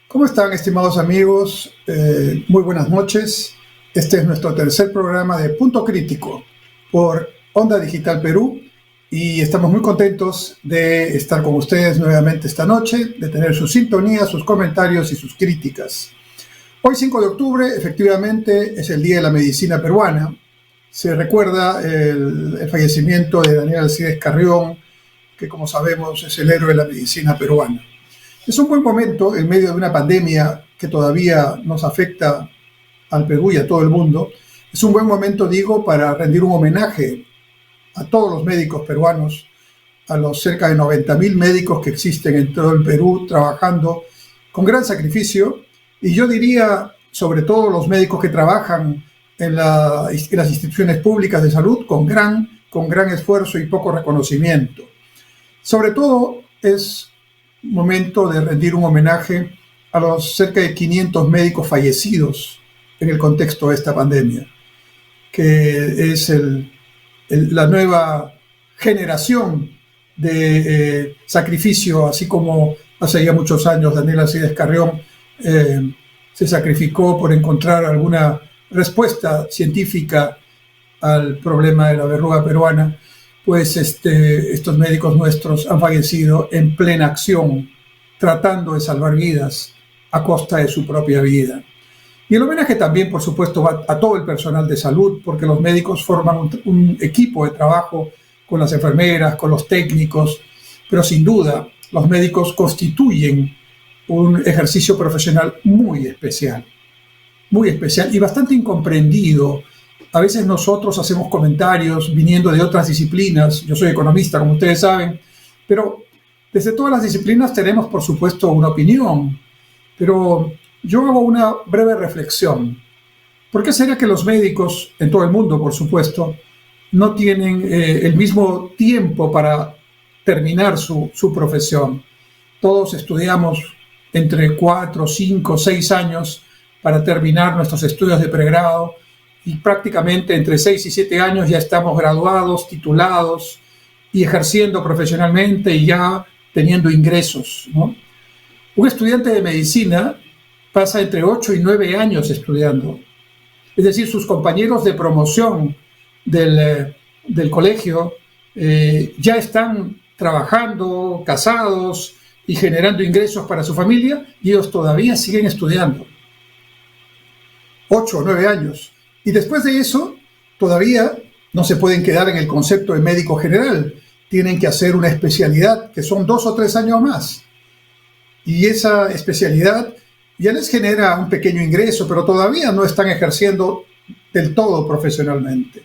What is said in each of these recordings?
¿Cómo están, estimados amigos? Muy buenas noches. Este es nuestro tercer programa de Punto Crítico por Onda Digital Perú y estamos muy contentos de estar con ustedes nuevamente esta noche, de tener su sintonía, sus comentarios y sus críticas. Hoy, 5 de octubre, efectivamente, es el Día de la Medicina Peruana. Se recuerda el fallecimiento de Daniel Alcides Carrión, que, como sabemos, es el héroe de la medicina peruana. Es un buen momento, en medio de una pandemia que todavía nos afecta al Perú y a todo el mundo, es un buen momento, digo, para rendir un homenaje a todos los médicos peruanos, a los cerca de 90.000 médicos que existen en todo el Perú, trabajando con gran sacrificio, y yo diría, sobre todo los médicos que trabajan en las instituciones públicas de salud, con gran esfuerzo y poco reconocimiento. Sobre todo, es momento de rendir un homenaje a los cerca de 500 médicos fallecidos en el contexto de esta pandemia, que es la nueva generación de sacrificio, así como hace ya muchos años Daniel Alcides Carrión se sacrificó por encontrar alguna respuesta científica al problema de la verruga peruana. Pues estos médicos nuestros han fallecido en plena acción, tratando de salvar vidas a costa de su propia vida. Y el homenaje también, por supuesto, va a todo el personal de salud, porque los médicos forman un equipo de trabajo con las enfermeras, con los técnicos, pero sin duda los médicos constituyen un ejercicio profesional muy especial y bastante incomprendido. A veces nosotros hacemos comentarios viniendo de otras disciplinas. Yo soy economista, como ustedes saben, pero desde todas las disciplinas tenemos, por supuesto, una opinión. Pero yo hago una breve reflexión. ¿Por qué será que los médicos, en todo el mundo, por supuesto, no tienen el mismo tiempo para terminar su profesión? Todos estudiamos entre 4, 5, 6 años para terminar nuestros estudios de pregrado, y prácticamente entre 6 y 7 años ya estamos graduados, titulados y ejerciendo profesionalmente y ya teniendo ingresos, ¿no? Un estudiante de medicina pasa entre 8 y 9 años estudiando. Es decir, sus compañeros de promoción del colegio ya están trabajando, casados y generando ingresos para su familia, y ellos todavía siguen estudiando. 8 o 9 años. Y después de eso, todavía no se pueden quedar en el concepto de médico general. Tienen que hacer una especialidad, que son 2 o 3 años más. Y esa especialidad ya les genera un pequeño ingreso, pero todavía no están ejerciendo del todo profesionalmente.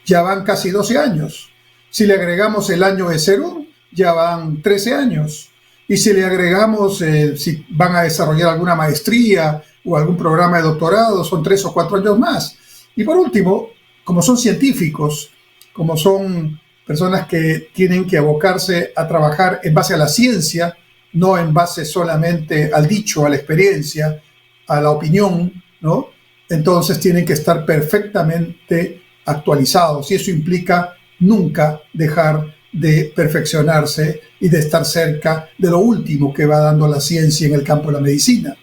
Ya van casi 12 años. Si le agregamos el año de cero, ya van 13 años. Y si le agregamos, si van a desarrollar alguna maestría o algún programa de doctorado, son 3 o 4 años más. Y por último, como son científicos, como son personas que tienen que abocarse a trabajar en base a la ciencia, no en base solamente al dicho, a la experiencia, a la opinión, ¿no? Entonces tienen que estar perfectamente actualizados, y eso implica nunca dejar de perfeccionarse y de estar cerca de lo último que va dando la ciencia en el campo de la medicina.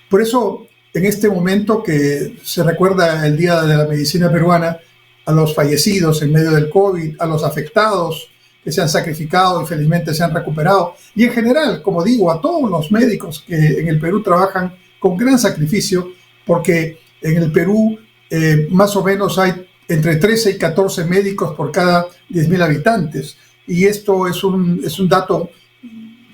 Por eso, en este momento que se recuerda el Día de la Medicina Peruana, a los fallecidos en medio del COVID, a los afectados que se han sacrificado y felizmente se han recuperado, y en general, como digo, a todos los médicos que en el Perú trabajan con gran sacrificio, porque en el Perú más o menos hay entre 13 y 14 médicos por cada 10.000 habitantes, y esto es un dato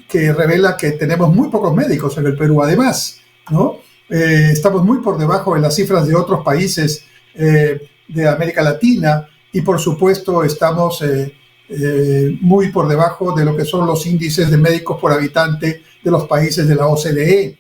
que revela que tenemos muy pocos médicos en el Perú, además, ¿no? Estamos muy por debajo de las cifras de otros países de América Latina, y por supuesto estamos muy por debajo de lo que son los índices de médicos por habitante de los países de la OCDE.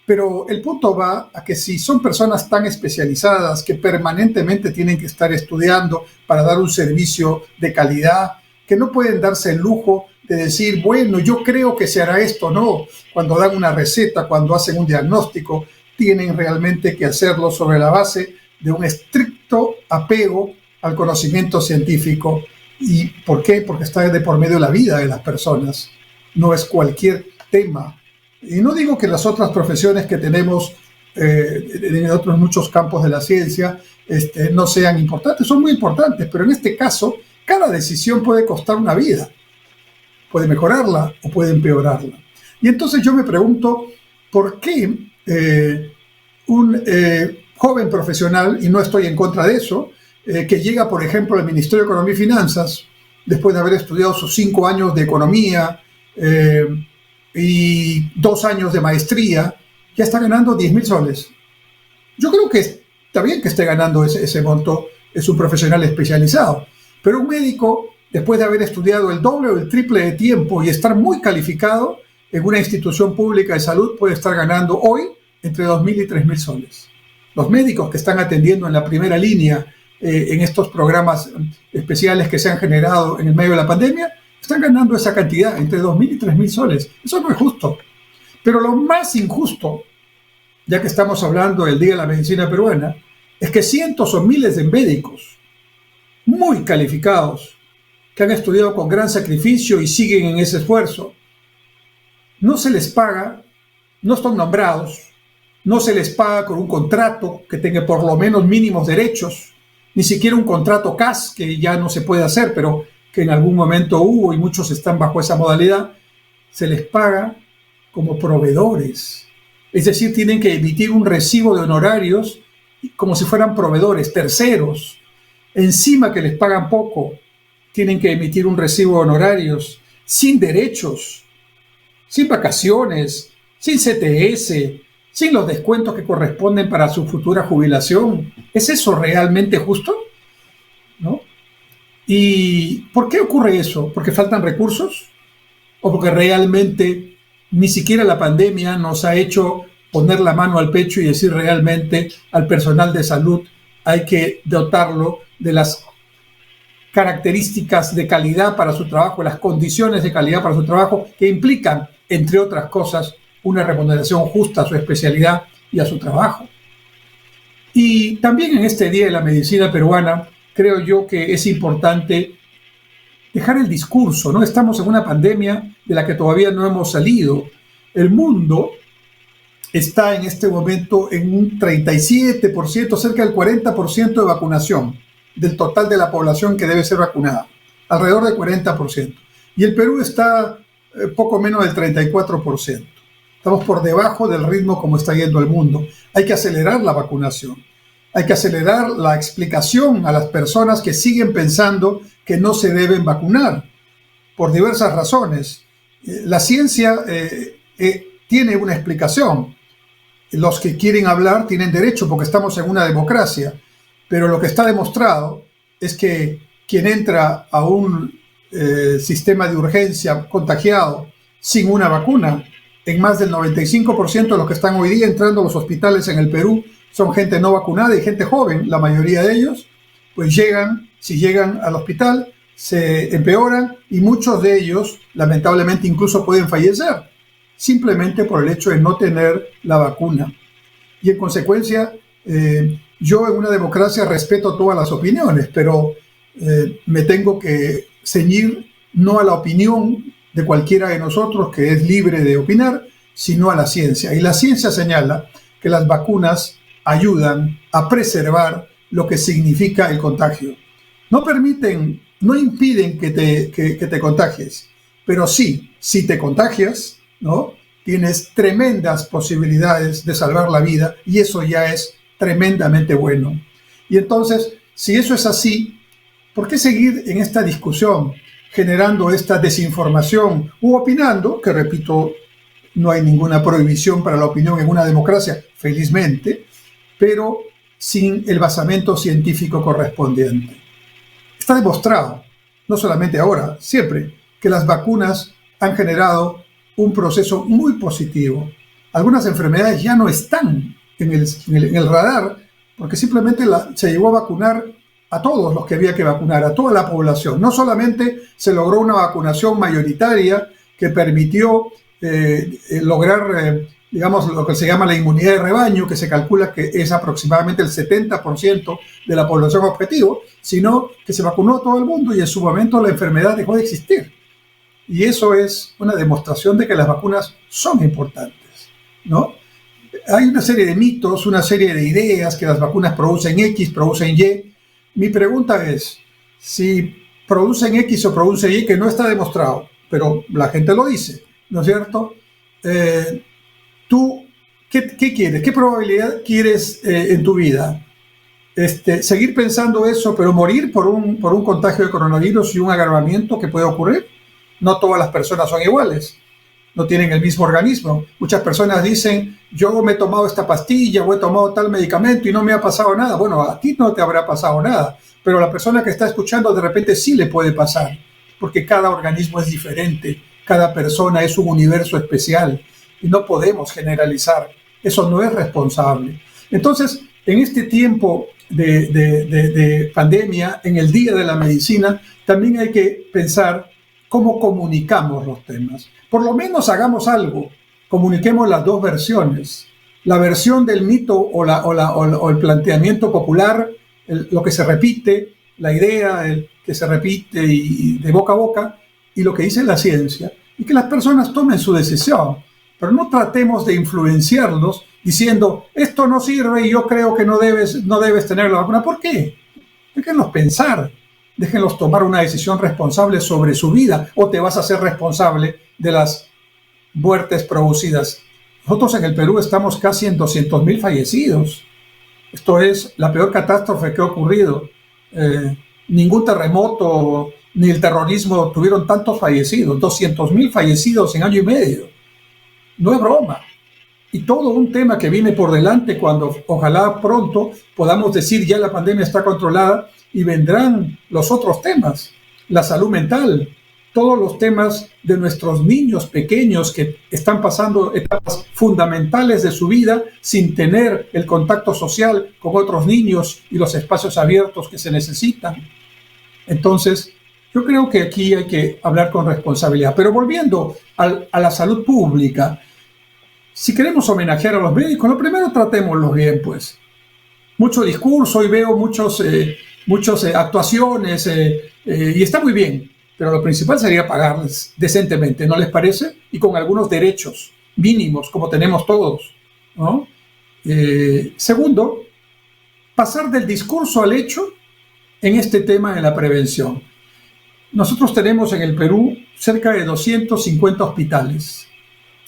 Pero el punto va a que si son personas tan especializadas que permanentemente tienen que estar estudiando para dar un servicio de calidad, que no pueden darse el lujo de decir, bueno, yo creo que se hará esto, no. Cuando dan una receta, cuando hacen un diagnóstico, tienen realmente que hacerlo sobre la base de un estricto apego al conocimiento científico. ¿Y por qué? Porque está de por medio de la vida de las personas, no es cualquier tema. Y no digo que las otras profesiones que tenemos en otros muchos campos de la ciencia no sean importantes, son muy importantes, pero en este caso cada decisión puede costar una vida, puede mejorarla o puede empeorarla. Y entonces yo me pregunto, ¿por qué un joven profesional, y no estoy en contra de eso, que llega, por ejemplo, al Ministerio de Economía y Finanzas, después de haber estudiado sus 5 años de economía y 2 años de maestría, ya está ganando 10.000 soles? Yo creo que está bien que esté ganando ese monto, es un profesional especializado, pero un médico, después de haber estudiado el doble o el triple de tiempo y estar muy calificado en una institución pública de salud, puede estar ganando hoy entre 2.000 y 3.000 soles. Los médicos que están atendiendo en la primera línea en estos programas especiales que se han generado en el medio de la pandemia, están ganando esa cantidad, entre 2.000 y 3.000 soles. Eso no es justo. Pero lo más injusto, ya que estamos hablando del Día de la Medicina Peruana, es que cientos o miles de médicos muy calificados, que han estudiado con gran sacrificio y siguen en ese esfuerzo, no se les paga, no están nombrados, no se les paga con un contrato que tenga por lo menos mínimos derechos, ni siquiera un contrato CAS, que ya no se puede hacer, pero que en algún momento hubo y muchos están bajo esa modalidad. Se les paga como proveedores. Es decir, tienen que emitir un recibo de honorarios como si fueran proveedores, terceros. Encima que les pagan poco, tienen que emitir un recibo de honorarios sin derechos, sin vacaciones, sin CTS, sin los descuentos que corresponden para su futura jubilación. ¿Es eso realmente justo? ¿No? ¿Y por qué ocurre eso? ¿Porque faltan recursos? ¿O porque realmente ni siquiera la pandemia nos ha hecho poner la mano al pecho y decir realmente al personal de salud hay que dotarlo de las características de calidad para su trabajo, las condiciones de calidad para su trabajo que implican, entre otras cosas, una remuneración justa a su especialidad y a su trabajo? Y también en este Día de la Medicina Peruana, creo yo que es importante dejar el discurso, ¿no? Estamos en una pandemia de la que todavía no hemos salido. El mundo está en este momento en un 37%, cerca del 40% de vacunación del total de la población que debe ser vacunada, alrededor del 40%. Y el Perú está poco menos del 34%. Estamos por debajo del ritmo como está yendo el mundo. Hay que acelerar la vacunación. Hay que acelerar la explicación a las personas que siguen pensando que no se deben vacunar por diversas razones. La ciencia tiene una explicación. Los que quieren hablar tienen derecho porque estamos en una democracia, pero lo que está demostrado es que quien entra a un sistema de urgencia contagiado sin una vacuna, en más del 95% de los que están hoy día entrando a los hospitales en el Perú son gente no vacunada y gente joven, la mayoría de ellos, pues si llegan al hospital, se empeoran y muchos de ellos, lamentablemente, incluso pueden fallecer, simplemente por el hecho de no tener la vacuna. Y en consecuencia, yo en una democracia respeto todas las opiniones, pero me tengo que ceñir no a la opinión de cualquiera de nosotros que es libre de opinar, sino a la ciencia. Y la ciencia señala que las vacunas ayudan a preservar lo que significa el contagio. No impiden que te contagies, pero sí, si te contagias, ¿no?, tienes tremendas posibilidades de salvar la vida y eso ya es tremendamente bueno. Y entonces, si eso es así, ¿por qué seguir en esta discusión, generando esta desinformación u opinando, que repito, no hay ninguna prohibición para la opinión en una democracia, felizmente, pero sin el basamento científico correspondiente? Está demostrado, no solamente ahora, siempre, que las vacunas han generado un proceso muy positivo. Algunas enfermedades ya no están en el radar porque simplemente se llegó a vacunar a todos los que había que vacunar, a toda la población. No solamente se logró una vacunación mayoritaria que permitió lograr digamos, lo que se llama la inmunidad de rebaño, que se calcula que es aproximadamente el 70% de la población objetivo, sino que se vacunó a todo el mundo y en su momento la enfermedad dejó de existir. Y eso es una demostración de que las vacunas son importantes, ¿no? Hay una serie de mitos, una serie de ideas que las vacunas producen X, producen Y. Mi pregunta es, si producen X o producen Y, que no está demostrado, pero la gente lo dice, ¿no es cierto? ¿Tú qué quieres? ¿Qué probabilidad quieres en tu vida? ¿Seguir pensando eso, pero morir por un contagio de coronavirus y un agravamiento que puede ocurrir? No todas las personas son iguales, no tienen el mismo organismo. Muchas personas dicen, yo me he tomado esta pastilla o he tomado tal medicamento y no me ha pasado nada. Bueno, a ti no te habrá pasado nada, pero a la persona que está escuchando de repente sí le puede pasar, porque cada organismo es diferente, cada persona es un universo especial y no podemos generalizar. Eso no es responsable. Entonces, en este tiempo de pandemia, en el Día de la Medicina, también hay que pensar cómo comunicamos los temas. Por lo menos hagamos algo, comuniquemos las dos versiones. La versión del mito o el planteamiento popular, lo que se repite, la idea que se repite y de boca a boca, y lo que dice la ciencia, y que las personas tomen su decisión. Pero no tratemos de influenciarlos diciendo, esto no sirve y yo creo que no debes tener la vacuna. ¿Por qué? Déjenlos pensar. Déjenlos tomar una decisión responsable sobre su vida, o te vas a ser responsable de las muertes producidas. Nosotros en el Perú estamos casi en 200.000 fallecidos. Esto es la peor catástrofe que ha ocurrido. Ningún terremoto ni el terrorismo tuvieron tantos fallecidos. 200.000 fallecidos en año y medio. No es broma. Y todo un tema que viene por delante cuando ojalá pronto podamos decir ya la pandemia está controlada y vendrán los otros temas, la salud mental, todos los temas de nuestros niños pequeños que están pasando etapas fundamentales de su vida sin tener el contacto social con otros niños y los espacios abiertos que se necesitan. Entonces, yo creo que aquí hay que hablar con responsabilidad. Pero volviendo a la salud pública, si queremos homenajear a los médicos, lo primero tratémoslos bien, pues. Mucho discurso y veo muchas actuaciones y está muy bien, pero lo principal sería pagarles decentemente, ¿no les parece? Y con algunos derechos mínimos, como tenemos todos, ¿no? Segundo, pasar del discurso al hecho en este tema de la prevención. Nosotros tenemos en el Perú cerca de 250 hospitales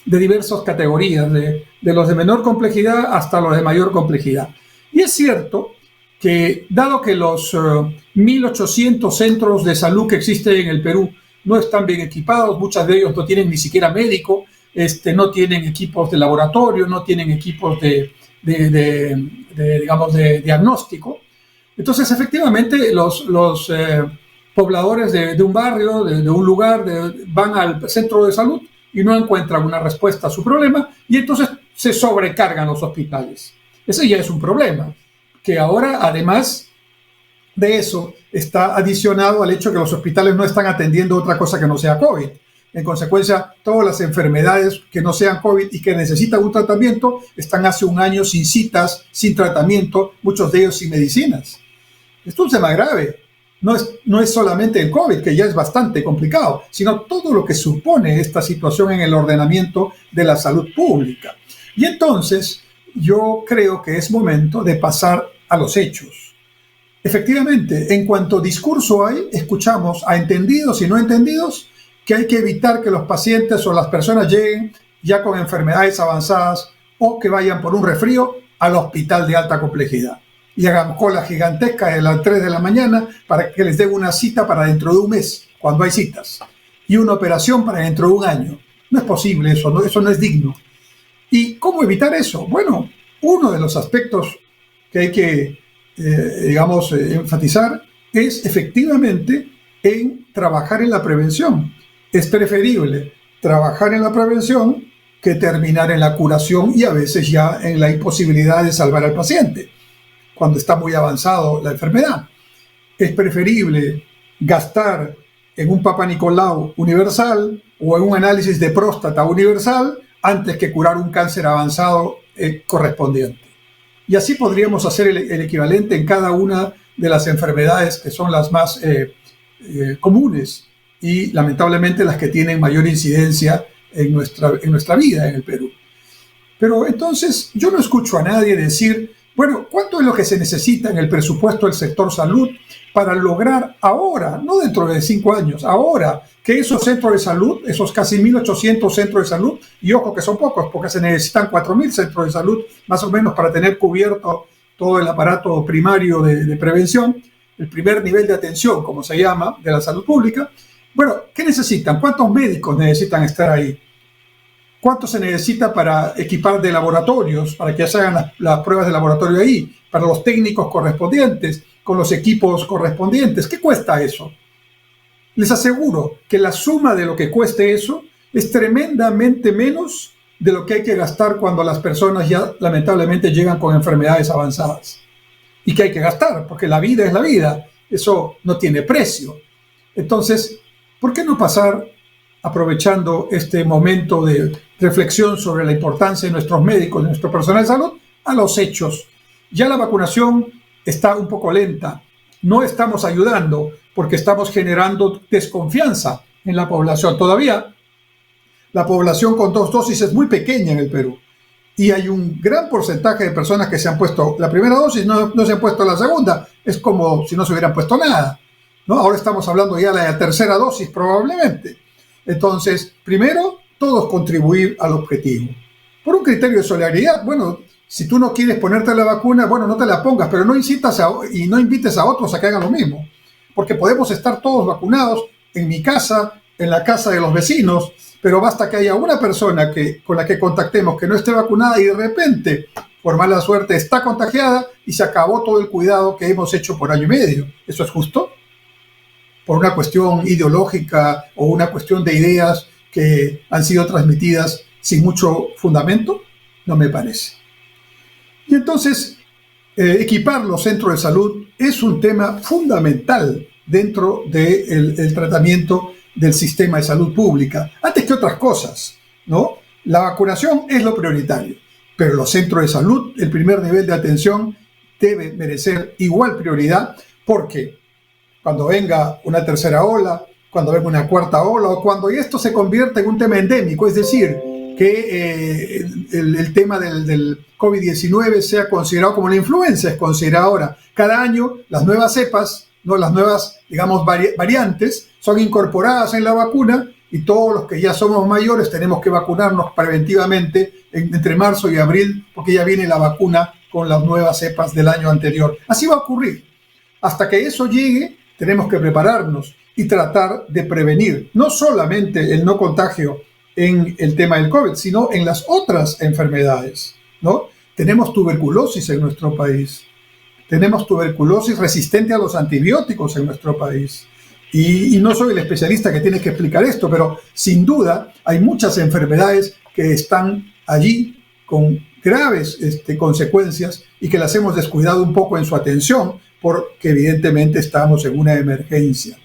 de diversas categorías, de los de menor complejidad hasta los de mayor complejidad. Y es cierto que, dado que los 1.800 centros de salud que existen en el Perú no están bien equipados, muchos de ellos no tienen ni siquiera médico, no tienen equipos de laboratorio, no tienen equipos digamos, de diagnóstico. Entonces, efectivamente, los pobladores de un barrio, de un lugar, van al centro de salud y no encuentran una respuesta a su problema y entonces se sobrecargan los hospitales. Ese ya es un problema, que ahora, además de eso, está adicionado al hecho que los hospitales no están atendiendo otra cosa que no sea COVID. En consecuencia, todas las enfermedades que no sean COVID y que necesitan un tratamiento están hace un año sin citas, sin tratamiento, muchos de ellos sin medicinas. Esto es un tema grave. No es solamente el COVID, que ya es bastante complicado, sino todo lo que supone esta situación en el ordenamiento de la salud pública. Y entonces, yo creo que es momento de pasar a los hechos. Efectivamente, en cuanto discurso hay, escuchamos a entendidos y no entendidos que hay que evitar que los pacientes o las personas lleguen ya con enfermedades avanzadas o que vayan por un resfrío al hospital de alta complejidad y hagan cola gigantesca de las 3 de la mañana para que les den una cita para dentro de un mes, cuando hay citas, y una operación para dentro de un año. No es posible eso, eso no es digno. ¿Y cómo evitar eso? Bueno, uno de los aspectos que hay que, enfatizar es efectivamente en trabajar en la prevención. Es preferible trabajar en la prevención que terminar en la curación y a veces ya en la imposibilidad de salvar al paciente cuando está muy avanzado la enfermedad. Es preferible gastar en un Papa Nicolau universal o en un análisis de próstata universal antes que curar un cáncer avanzado correspondiente. Y así podríamos hacer el equivalente en cada una de las enfermedades que son las más comunes y lamentablemente las que tienen mayor incidencia en nuestra vida en el Perú. Pero entonces yo no escucho a nadie decir, bueno, ¿cuánto es lo que se necesita en el presupuesto del sector salud para lograr ahora, no dentro de 5 años, ahora que esos centros de salud, esos casi 1.800 centros de salud, y ojo que son pocos porque se necesitan 4.000 centros de salud más o menos para tener cubierto todo el aparato primario de prevención, el primer nivel de atención, como se llama, de la salud pública? Bueno, ¿qué necesitan? ¿Cuántos médicos necesitan estar ahí? ¿Cuánto se necesita para equipar de laboratorios, para que se hagan las pruebas de laboratorio ahí, para los técnicos correspondientes, con los equipos correspondientes? ¿Qué cuesta eso? Les aseguro que la suma de lo que cueste eso es tremendamente menos de lo que hay que gastar cuando las personas ya lamentablemente llegan con enfermedades avanzadas. Y que hay que gastar, porque la vida es la vida, eso no tiene precio. Entonces, ¿por qué no pasar, aprovechando este momento de reflexión sobre la importancia de nuestros médicos, de nuestro personal de salud, a los hechos? Ya la vacunación está un poco lenta, no estamos ayudando porque estamos generando desconfianza en la población. Todavía la población con 2 dosis es muy pequeña en el Perú y hay un gran porcentaje de personas que se han puesto la primera dosis, no se han puesto la segunda, es como si no se hubieran puesto nada, ¿no? Ahora estamos hablando ya de la tercera dosis probablemente. Entonces, primero, todos contribuir al objetivo. Por un criterio de solidaridad, bueno, si tú no quieres ponerte la vacuna, bueno, no te la pongas, pero no incitas y no invites a otros a que hagan lo mismo. Porque podemos estar todos vacunados en mi casa, en la casa de los vecinos, pero basta que haya una persona con la que contactemos que no esté vacunada y de repente, por mala suerte, está contagiada y se acabó todo el cuidado que hemos hecho por año y medio. ¿Eso es justo? Por una cuestión ideológica o una cuestión de ideas que han sido transmitidas sin mucho fundamento, no me parece. Y entonces, equipar los centros de salud es un tema fundamental dentro del tratamiento del sistema de salud pública, antes que otras cosas, ¿no? La vacunación es lo prioritario, pero los centros de salud, el primer nivel de atención, debe merecer igual prioridad, porque cuando venga una tercera ola, cuando venga una cuarta ola, o cuando esto se convierta en un tema endémico, es decir, que el tema del COVID-19 sea considerado como la influenza es considerada ahora. Cada año las nuevas cepas, ¿no? Las nuevas, digamos, variantes son incorporadas en la vacuna y todos los que ya somos mayores tenemos que vacunarnos preventivamente entre marzo y abril porque ya viene la vacuna con las nuevas cepas del año anterior. Así va a ocurrir. Hasta que eso llegue, tenemos que prepararnos y tratar de prevenir no solamente el no contagio en el tema del COVID, sino en las otras enfermedades, ¿no? Tenemos tuberculosis en nuestro país. Tenemos tuberculosis resistente a los antibióticos en nuestro país. Y no soy el especialista que tiene que explicar esto, pero sin duda hay muchas enfermedades que están allí con graves consecuencias y que las hemos descuidado un poco en su atención porque evidentemente estamos en una emergencia.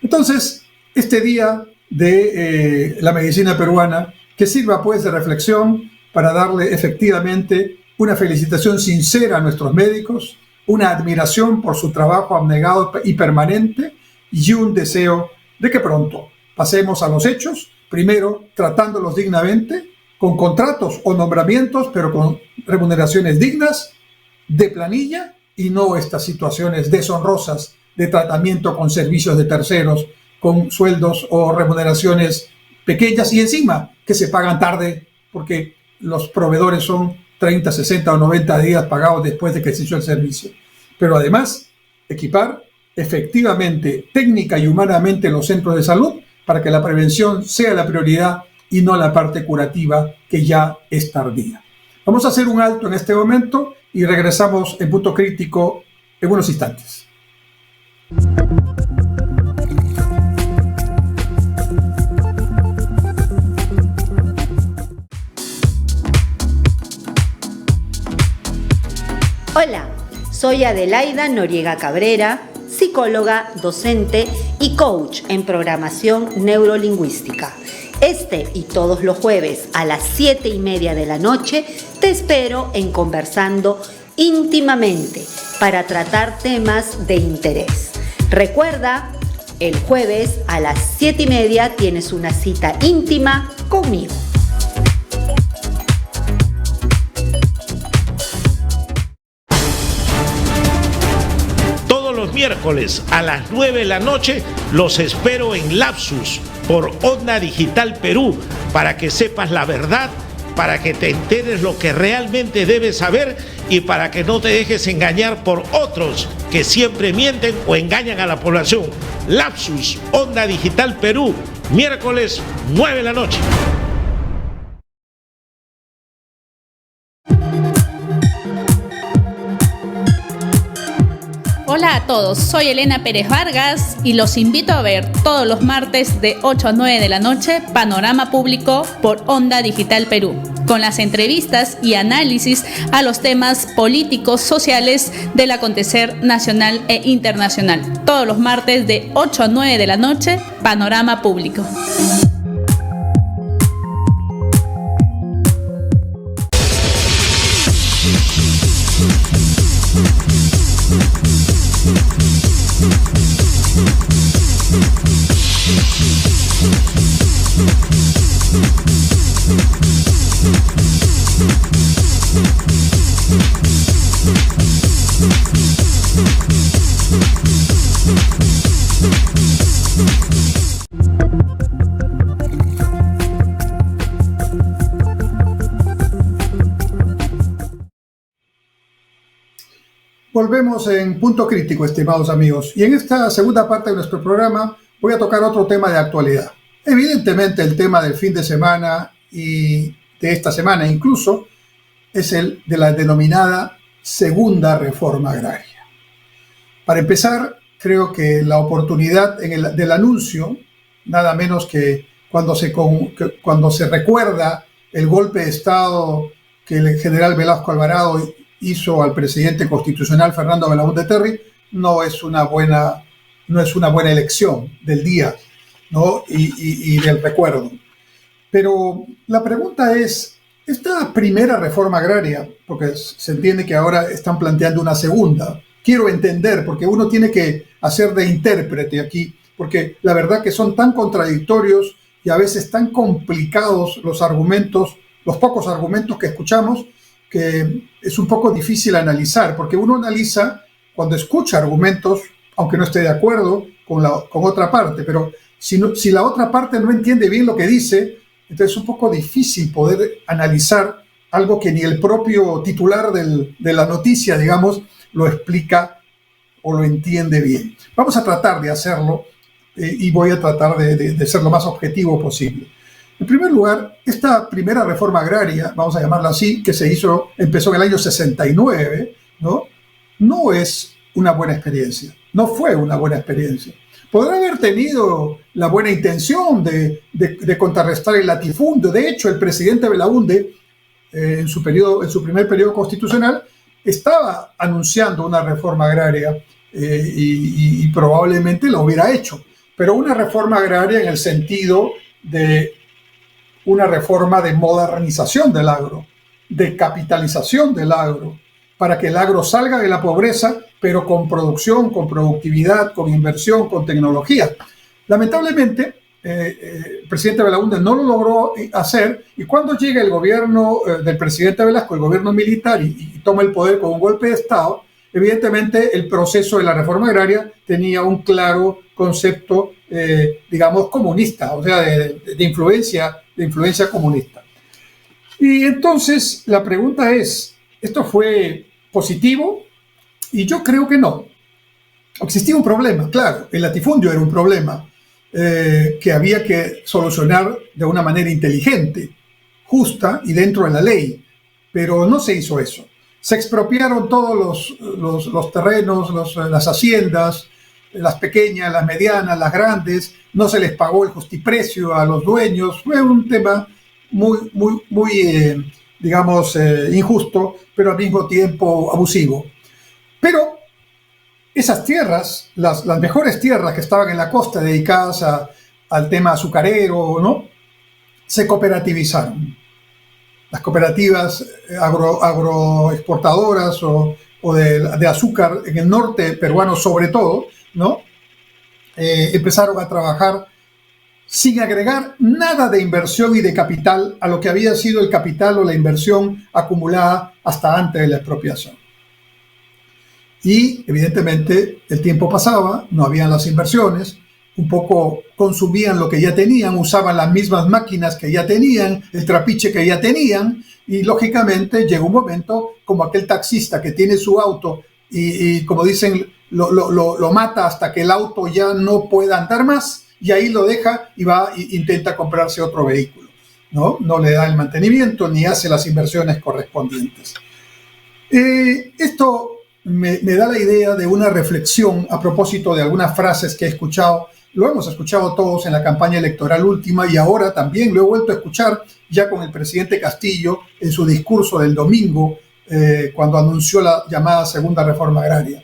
Entonces, este día de la medicina peruana, que sirva pues de reflexión para darle efectivamente una felicitación sincera a nuestros médicos, una admiración por su trabajo abnegado y permanente y un deseo de que pronto pasemos a los hechos, primero tratándolos dignamente, con contratos o nombramientos, pero con remuneraciones dignas, de planilla y no estas situaciones deshonrosas de tratamiento con servicios de terceros, con sueldos o remuneraciones pequeñas y encima que se pagan tarde porque los proveedores son 30, 60 o 90 días pagados después de que se hizo el servicio. Pero además, equipar efectivamente, técnica y humanamente los centros de salud para que la prevención sea la prioridad y no la parte curativa que ya es tardía. Vamos a hacer un alto en este momento y regresamos en Punto Crítico en unos instantes. Hola, soy Adelaida Noriega Cabrera, psicóloga, docente y coach en programación neurolingüística. Este y todos los jueves a las 7:30 de la noche te espero en Conversando Íntimamente para tratar temas de interés. Recuerda, el jueves a las 7:30 tienes una cita íntima conmigo. Todos los miércoles a las 9 de la noche los espero en Lapsus por Onda Digital Perú para que sepas la verdad, para que te enteres lo que realmente debes saber y para que no te dejes engañar por otros que siempre mienten o engañan a la población. Lapsus, Onda Digital Perú, miércoles 9 de la noche. Hola a todos, soy Elena Pérez Vargas y los invito a ver todos los martes de 8 a 9 de la noche Panorama Público por Onda Digital Perú, con las entrevistas y análisis a los temas políticos, sociales del acontecer nacional e internacional. Todos los martes de 8 a 9 de la noche, Panorama Público. Volvemos en Punto Crítico, estimados amigos, y en esta segunda parte de nuestro programa voy a tocar otro tema de actualidad. Evidentemente el tema del fin de semana y de esta semana incluso es el de la denominada segunda reforma agraria. Para empezar, creo que la oportunidad del anuncio, nada menos que cuando se recuerda el golpe de Estado que el general Velasco Alvarado hizo al presidente constitucional Fernando Belaúnde Terry, no es una buena elección del día, ¿no? y del recuerdo. Pero la pregunta es, esta primera reforma agraria, porque se entiende que ahora están planteando una segunda, quiero entender, porque uno tiene que hacer de intérprete aquí, porque la verdad que son tan contradictorios y a veces tan complicados los argumentos, los pocos argumentos que escuchamos, que es un poco difícil analizar, porque uno analiza cuando escucha argumentos, aunque no esté de acuerdo con otra parte, pero si la otra parte no entiende bien lo que dice, entonces es un poco difícil poder analizar algo que ni el propio titular de la noticia, digamos, lo explica o lo entiende bien. Vamos a tratar de hacerlo y voy a tratar de ser lo más objetivo posible. En primer lugar, esta primera reforma agraria, vamos a llamarla así, que empezó en el año 69, no es una buena experiencia, no fue una buena experiencia. Podrá haber tenido la buena intención de contrarrestar el latifundio. De hecho, el presidente Belaúnde, en su primer periodo constitucional, estaba anunciando una reforma agraria y probablemente lo hubiera hecho, pero una reforma agraria en el sentido de una reforma de modernización del agro, de capitalización del agro, para que el agro salga de la pobreza, pero con producción, con productividad, con inversión, con tecnología. Lamentablemente, el presidente Belaúnde no lo logró hacer, y cuando llega el gobierno del presidente Velasco, el gobierno militar, y toma el poder con un golpe de Estado, evidentemente el proceso de la reforma agraria tenía un claro concepto, digamos, comunista, o sea, de influencia comunista. Y entonces la pregunta es, ¿esto fue positivo? Y yo creo que no. Existía un problema, claro, el latifundio era un problema que había que solucionar de una manera inteligente, justa y dentro de la ley, pero no se hizo eso. Se expropiaron todos los terrenos, las haciendas, las pequeñas, las medianas, las grandes, no se les pagó el justiprecio a los dueños. Fue un tema muy digamos, injusto, pero al mismo tiempo abusivo. Pero esas tierras, las mejores tierras que estaban en la costa dedicadas al tema azucarero, ¿no? se cooperativizaron. Las cooperativas agroexportadoras o de azúcar en el norte peruano sobre todo, ¿no? Empezaron a trabajar sin agregar nada de inversión y de capital a lo que había sido el capital o la inversión acumulada hasta antes de la expropiación. Y evidentemente el tiempo pasaba, no habían las inversiones, un poco consumían lo que ya tenían, usaban las mismas máquinas que ya tenían, el trapiche que ya tenían, y lógicamente llegó un momento como aquel taxista que tiene su auto y como dicen, lo mata hasta que el auto ya no pueda andar más, y ahí lo deja y va e intenta comprarse otro vehículo, ¿no? No le da el mantenimiento ni hace las inversiones correspondientes. Esto me da la idea de una reflexión a propósito de algunas frases que he escuchado. Lo hemos escuchado todos en la campaña electoral última y ahora también lo he vuelto a escuchar ya con el presidente Castillo en su discurso del domingo cuando anunció la llamada segunda reforma agraria.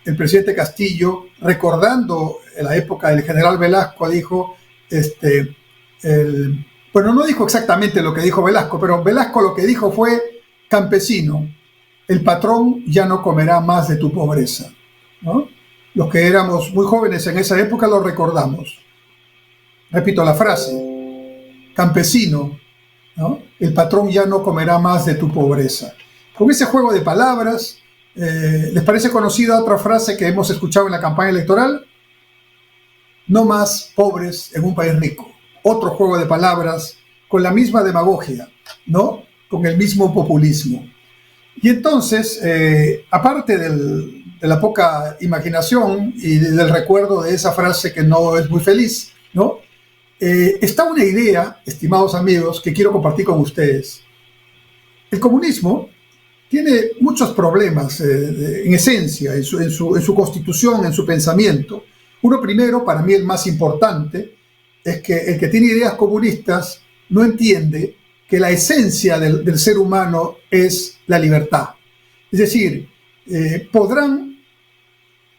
El presidente Castillo, recordando la época del general Velasco, dijo, bueno, no dijo exactamente lo que dijo Velasco, pero Velasco lo que dijo fue: campesino, el patrón ya no comerá más de tu pobreza, ¿no? Los que éramos muy jóvenes en esa época lo recordamos. Repito la frase: campesino, ¿no? El patrón ya no comerá más de tu pobreza. Con ese juego de palabras, ¿les parece conocida otra frase que hemos escuchado en la campaña electoral? No más pobres en un país rico. Otro juego de palabras con la misma demagogia, ¿no? Con el mismo populismo. Y entonces, aparte de la poca imaginación y del recuerdo de esa frase que no es muy feliz, ¿no? Está una idea, estimados amigos, que quiero compartir con ustedes. El comunismo tiene muchos problemas en esencia, en su constitución, en su pensamiento. Uno primero, para mí el más importante, es que el que tiene ideas comunistas no entiende que la esencia del ser humano es la libertad. Es decir, podrán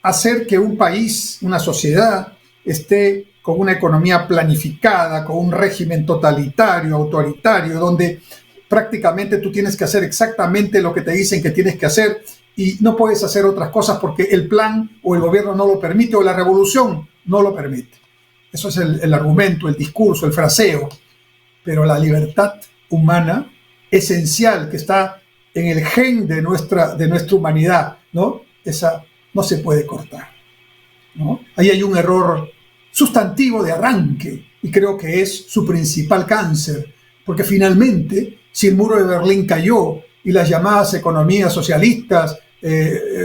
hacer que un país, una sociedad, esté con una economía planificada, con un régimen totalitario, autoritario, donde prácticamente tú tienes que hacer exactamente lo que te dicen que tienes que hacer y no puedes hacer otras cosas porque el plan o el gobierno no lo permite o la revolución no lo permite. Eso es el argumento, el discurso, el fraseo. Pero la libertad humana esencial que está en el gen de nuestra humanidad, ¿no? Esa no se puede cortar, ¿no? Ahí hay un error sustantivo de arranque y creo que es su principal cáncer, porque finalmente, si el muro de Berlín cayó y las llamadas economías socialistas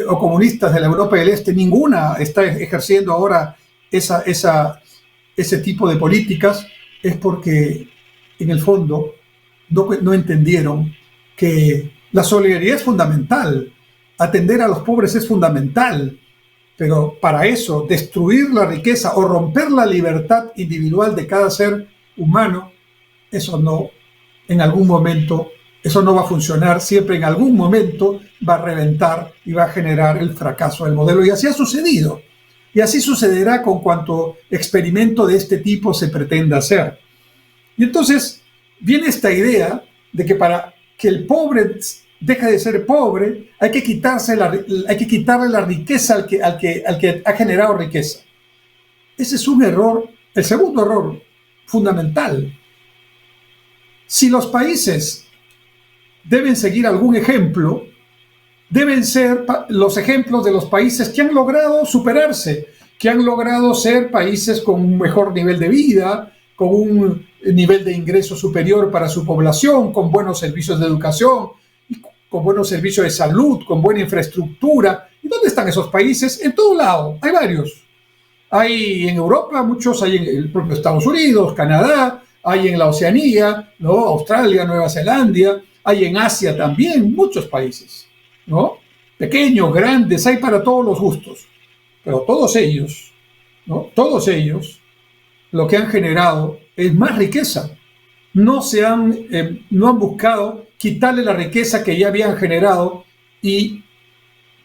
o comunistas de la Europa del Este, ninguna está ejerciendo ahora ese tipo de políticas, es porque en el fondo no entendieron que la solidaridad es fundamental, atender a los pobres es fundamental, pero para eso destruir la riqueza o romper la libertad individual de cada ser humano, eso no, en algún momento, eso no va a funcionar, siempre en algún momento va a reventar y va a generar el fracaso del modelo. Y así ha sucedido. Y así sucederá con cuanto experimento de este tipo se pretenda hacer. Y entonces viene esta idea de que para que el pobre deje de ser pobre, hay que quitarle la riqueza al que ha generado riqueza. Ese es un error, el segundo error fundamental. Si los países deben seguir algún ejemplo, deben ser los ejemplos de los países que han logrado superarse, que han logrado ser países con un mejor nivel de vida, con un nivel de ingreso superior para su población, con buenos servicios de educación, con buenos servicios de salud, con buena infraestructura. ¿Y dónde están esos países? En todo lado, hay varios. Hay en Europa, muchos, hay en el propio Estados Unidos, Canadá, hay en la Oceanía, ¿no? Australia, Nueva Zelanda, hay en Asia también, muchos países, ¿no? Pequeños, grandes, hay para todos los gustos. Pero todos ellos, ¿no? Todos ellos, lo que han generado es más riqueza. No han buscado quitarle la riqueza que ya habían generado y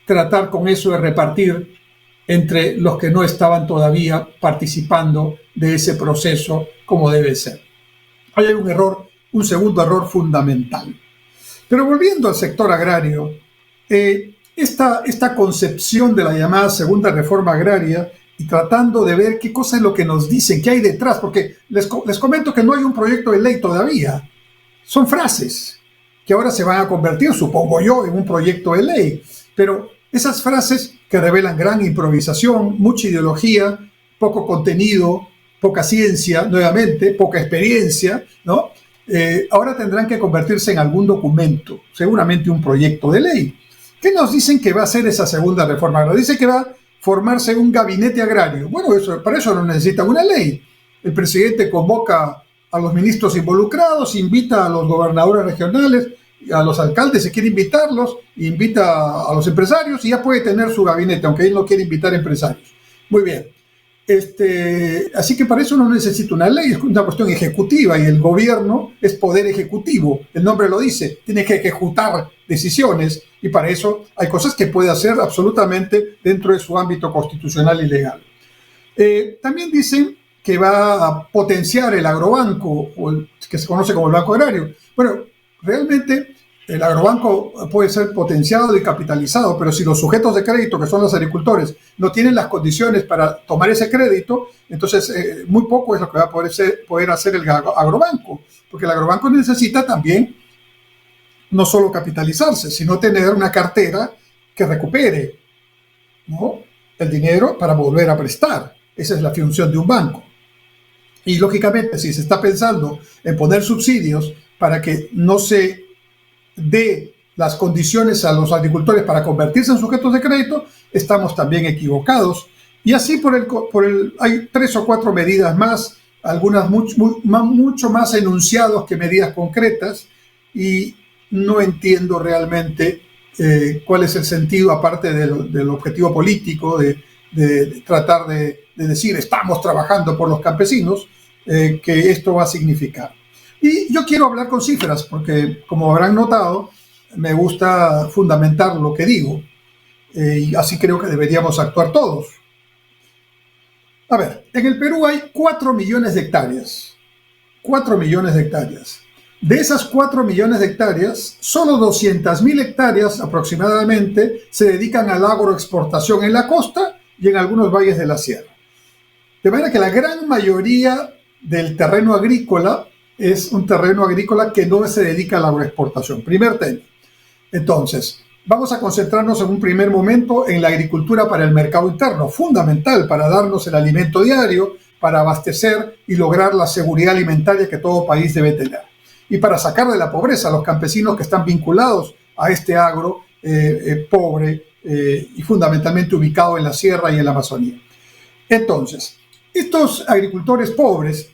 tratar con eso de repartir entre los que no estaban todavía participando de ese proceso como debe ser. Ahí hay un error, un segundo error fundamental. Pero volviendo al sector agrario, esta concepción de la llamada segunda reforma agraria y tratando de ver qué cosa es lo que nos dicen, qué hay detrás, porque les comento que no hay un proyecto de ley todavía. Son frases que ahora se van a convertir, supongo yo, en un proyecto de ley. Pero esas frases que revelan gran improvisación, mucha ideología, poco contenido, poca ciencia, nuevamente, poca experiencia, ¿no? Ahora tendrán que convertirse en algún documento, seguramente un proyecto de ley. ¿Qué nos dicen que va a hacer esa segunda reforma agraria? Dice que va a formarse un gabinete agrario. Bueno, para eso no necesita una ley. El presidente convoca a los ministros involucrados, invita a los gobernadores regionales, a los alcaldes, si quiere invitarlos, invita a los empresarios y ya puede tener su gabinete, aunque él no quiere invitar empresarios. Muy bien. Así que para eso no necesita una ley, es una cuestión ejecutiva y el gobierno es poder ejecutivo, el nombre lo dice, tiene que ejecutar decisiones y para eso hay cosas que puede hacer absolutamente dentro de su ámbito constitucional y legal. También dicen que va a potenciar el agrobanco, que se conoce como el Banco Agrario. Bueno, realmente el agrobanco puede ser potenciado y capitalizado, pero si los sujetos de crédito, que son los agricultores, no tienen las condiciones para tomar ese crédito, entonces muy poco es lo que va a poder hacer el agrobanco, porque el agrobanco necesita también no solo capitalizarse, sino tener una cartera que recupere, ¿no?, el dinero para volver a prestar. Esa es la función de un banco. Y lógicamente, si se está pensando en poner subsidios para que no se dé las condiciones a los agricultores para convertirse en sujetos de crédito, estamos también equivocados. Y así hay 3 o 4 medidas más, algunas mucho más enunciados que medidas concretas, y no entiendo realmente cuál es el sentido, aparte del objetivo político, de tratar de decir estamos trabajando por los campesinos, que esto va a significar. Y yo quiero hablar con cifras, porque como habrán notado, me gusta fundamentar lo que digo, y así creo que deberíamos actuar todos. A ver, en el Perú hay 4 millones de hectáreas. 4 millones de hectáreas. De esas 4 millones de hectáreas, solo 200.000 hectáreas aproximadamente se dedican a la agroexportación en la costa y en algunos valles de la sierra. De manera que la gran mayoría del terreno agrícola es un terreno agrícola que no se dedica a la agroexportación. Primer tema. Entonces, vamos a concentrarnos en un primer momento en la agricultura para el mercado interno, fundamental para darnos el alimento diario, para abastecer y lograr la seguridad alimentaria que todo país debe tener. Y para sacar de la pobreza a los campesinos que están vinculados a este agro pobre y fundamentalmente ubicado en la sierra y en la Amazonía. Entonces, estos agricultores pobres,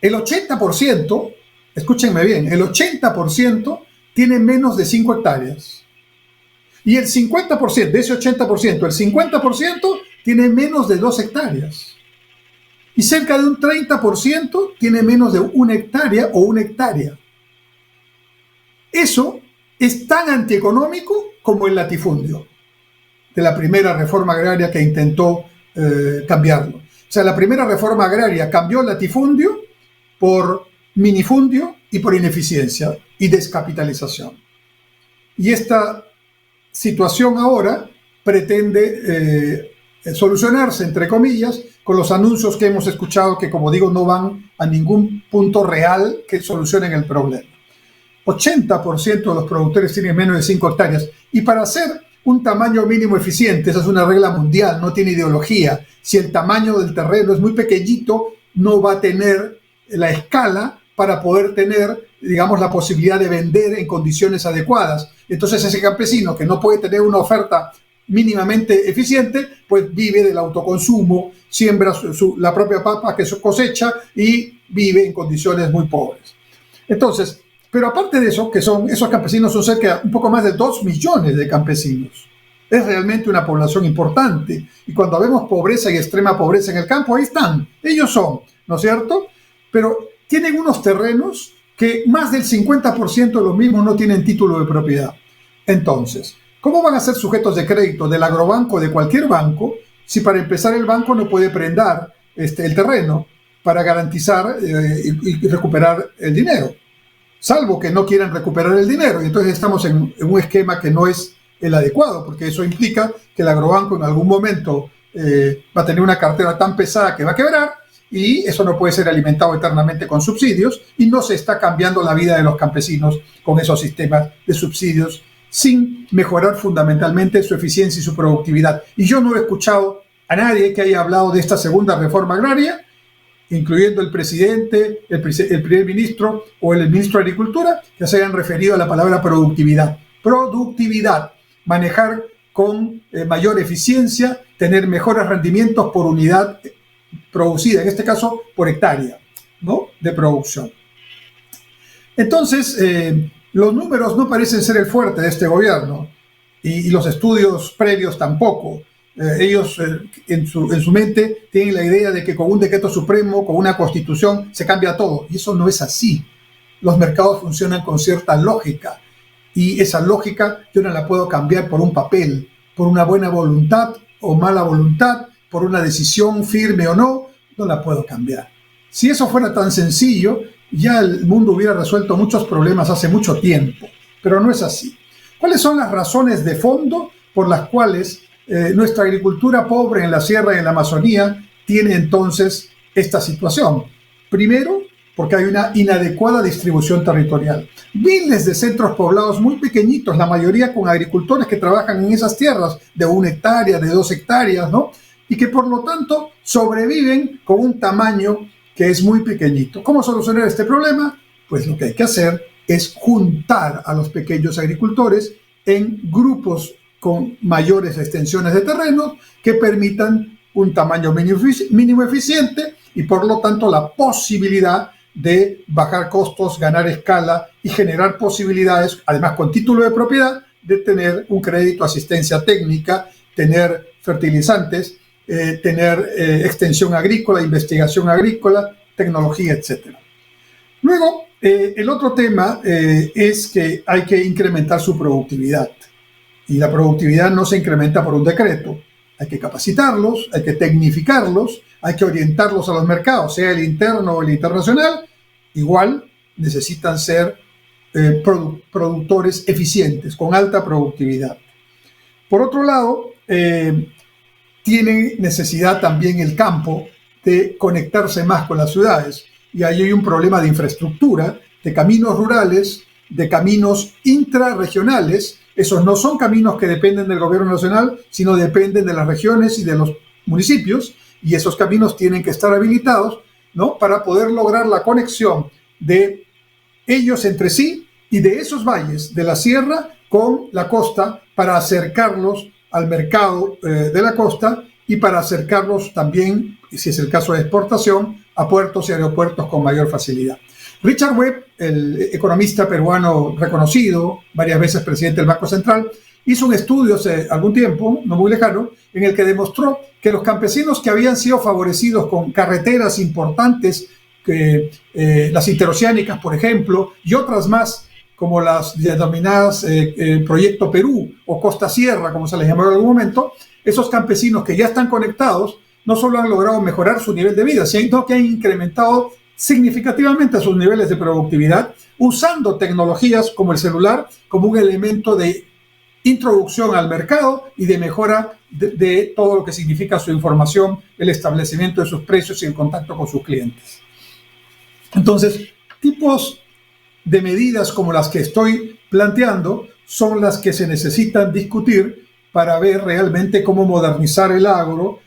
el 80%, escúchenme bien, el 80% tiene menos de 5 hectáreas. Y el 50%, de ese 80%, el 50% tiene menos de 2 hectáreas. Y cerca de un 30% tiene menos de 1 hectárea o 1 hectárea. Eso es tan antieconómico como el latifundio de la primera reforma agraria que intentó cambiarlo. O sea, la primera reforma agraria cambió el latifundio por minifundio y por ineficiencia y descapitalización. Y esta situación ahora pretende solucionarse, entre comillas, con los anuncios que hemos escuchado que, como digo, no van a ningún punto real que solucionen el problema. 80% de los productores tienen menos de 5 hectáreas. Y para hacer un tamaño mínimo eficiente, esa es una regla mundial, no tiene ideología. Si el tamaño del terreno es muy pequeñito, no va a tener la escala para poder tener, digamos, la posibilidad de vender en condiciones adecuadas. Entonces ese campesino que no puede tener una oferta mínimamente eficiente, pues vive del autoconsumo, siembra la propia papa que cosecha y vive en condiciones muy pobres. Entonces, pero aparte de eso, esos campesinos son cerca un poco más de 2 millones de campesinos. Es realmente una población importante. Y cuando vemos pobreza y extrema pobreza en el campo, ahí están. Ellos son, ¿no es cierto? Pero tienen unos terrenos que más del 50% de los mismos no tienen título de propiedad. Entonces, ¿cómo van a ser sujetos de crédito del agrobanco o de cualquier banco si para empezar el banco no puede prendar el terreno? para garantizar y recuperar el dinero, salvo que no quieran recuperar el dinero. Y entonces estamos en un esquema que no es el adecuado, porque eso implica que el agrobanco en algún momento va a tener una cartera tan pesada que va a quebrar, y eso no puede ser alimentado eternamente con subsidios, y no se está cambiando la vida de los campesinos con esos sistemas de subsidios sin mejorar fundamentalmente su eficiencia y su productividad. Y yo no he escuchado a nadie que haya hablado de esta segunda reforma agraria, incluyendo el presidente, el primer ministro o el ministro de Agricultura, que se hayan referido a la palabra productividad. Productividad, manejar con mayor eficiencia, tener mejores rendimientos por unidad producida, en este caso por hectárea, ¿no?, de producción. Entonces, los números no parecen ser el fuerte de este gobierno, y los estudios previos tampoco. Ellos en su mente tienen la idea de que con un decreto supremo, con una constitución, se cambia todo, y eso no es así. Los mercados funcionan con cierta lógica, y esa lógica yo no la puedo cambiar por un papel, por una buena voluntad o mala voluntad, por una decisión firme o no la puedo cambiar. Si eso fuera tan sencillo, ya el mundo hubiera resuelto muchos problemas hace mucho tiempo, pero no es así. ¿Cuáles son las razones de fondo por las cuales nuestra agricultura pobre en la sierra y en la Amazonía tiene entonces esta situación? Primero, porque hay una inadecuada distribución territorial. Miles de centros poblados muy pequeñitos, la mayoría con agricultores que trabajan en esas tierras de 1 hectárea, de 2 hectáreas, ¿no?, y que por lo tanto sobreviven con un tamaño que es muy pequeñito. ¿Cómo solucionar este problema? Pues lo que hay que hacer es juntar a los pequeños agricultores en grupos con mayores extensiones de terreno que permitan un tamaño mínimo eficiente y por lo tanto la posibilidad de bajar costos, ganar escala y generar posibilidades, además con título de propiedad, de tener un crédito, asistencia técnica, tener fertilizantes, tener extensión agrícola, investigación agrícola, tecnología, etc. Luego, el otro tema es que hay que incrementar su productividad. Y la productividad no se incrementa por un decreto. Hay que capacitarlos, hay que tecnificarlos, hay que orientarlos a los mercados, sea el interno o el internacional. Igual necesitan ser productores eficientes, con alta productividad. Por otro lado, tiene necesidad también el campo de conectarse más con las ciudades. Y ahí hay un problema de infraestructura, de caminos rurales, de caminos intrarregionales. Esos no son caminos que dependen del gobierno nacional, sino dependen de las regiones y de los municipios. Y esos caminos tienen que estar habilitados, ¿no?, para poder lograr la conexión de ellos entre sí y de esos valles de la sierra con la costa, para acercarlos al mercado de la costa y para acercarlos también, si es el caso de exportación, a puertos y aeropuertos con mayor facilidad. Richard Webb, el economista peruano reconocido, varias veces presidente del Banco Central, hizo un estudio hace algún tiempo, no muy lejano, en el que demostró que los campesinos que habían sido favorecidos con carreteras importantes, las interoceánicas, por ejemplo, y otras más, como las denominadas Proyecto Perú o Costa Sierra, como se les llamó en algún momento, esos campesinos que ya están conectados no solo han logrado mejorar su nivel de vida, sino que han incrementado significativamente sus niveles de productividad, usando tecnologías como el celular como un elemento de introducción al mercado y de mejora de todo lo que significa su información, el establecimiento de sus precios y el contacto con sus clientes. Entonces, tipos de medidas como las que estoy planteando son las que se necesitan discutir para ver realmente cómo modernizar el agro,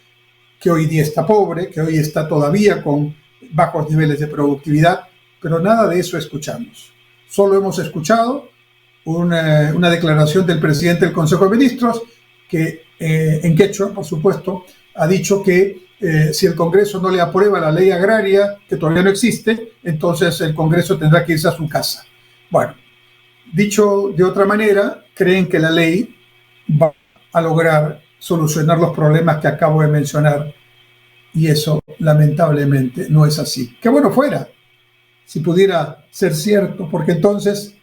que hoy día está pobre, que hoy está todavía con bajos niveles de productividad, pero nada de eso escuchamos. Solo hemos escuchado una declaración del presidente del Consejo de Ministros, que en quechua, por supuesto, ha dicho que si el Congreso no le aprueba la ley agraria, que todavía no existe, entonces el Congreso tendrá que irse a su casa. Bueno, dicho de otra manera, creen que la ley va a lograr solucionar los problemas que acabo de mencionar, y eso lamentablemente no es así. Qué bueno fuera si pudiera ser cierto, porque entonces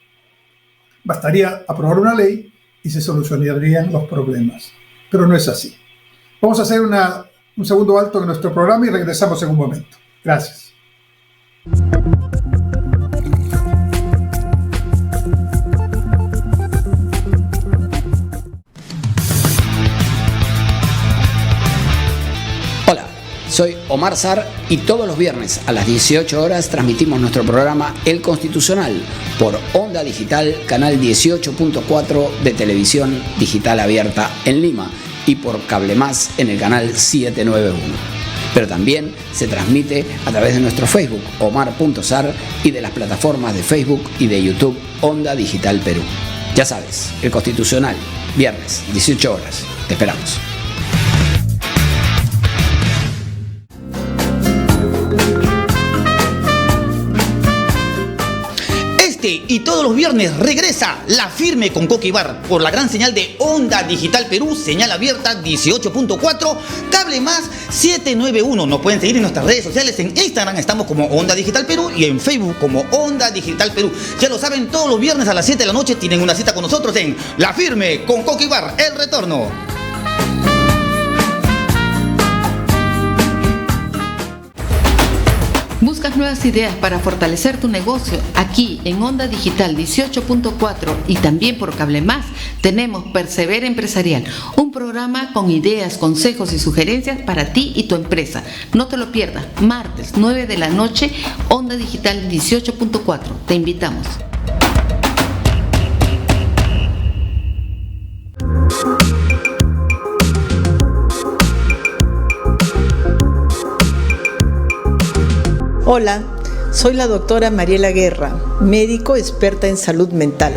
bastaría aprobar una ley y se solucionarían los problemas, pero no es así. Vamos a hacer un segundo alto en nuestro programa y regresamos en un momento. Gracias. Hola, soy Omar Sar y todos los viernes a las 18 horas transmitimos nuestro programa El Constitucional por Onda Digital, canal 18.4 de televisión digital abierta en Lima y por Cable Más en el canal 791. Pero también se transmite a través de nuestro Facebook Omar.Sar y de las plataformas de Facebook y de YouTube Onda Digital Perú. Ya sabes, El Constitucional, viernes, 18 horas. Te esperamos. Y todos los viernes regresa La Firme con Coqui Bar por la gran señal de Onda Digital Perú, señal abierta 18.4, Cable Más 791. Nos pueden seguir en nuestras redes sociales. En Instagram estamos como Onda Digital Perú y en Facebook como Onda Digital Perú. Ya lo saben, todos los viernes a las 7 de la noche tienen una cita con nosotros en La Firme con Coqui Bar, el retorno. ¿Buscas nuevas ideas para fortalecer tu negocio? Aquí en Onda Digital 18.4 y también por Cable Más tenemos Persevera Empresarial, un programa con ideas, consejos y sugerencias para ti y tu empresa. No te lo pierdas, martes 9 de la noche, Onda Digital 18.4. Te invitamos. Hola, soy la doctora Mariela Guerra, médico experta en salud mental.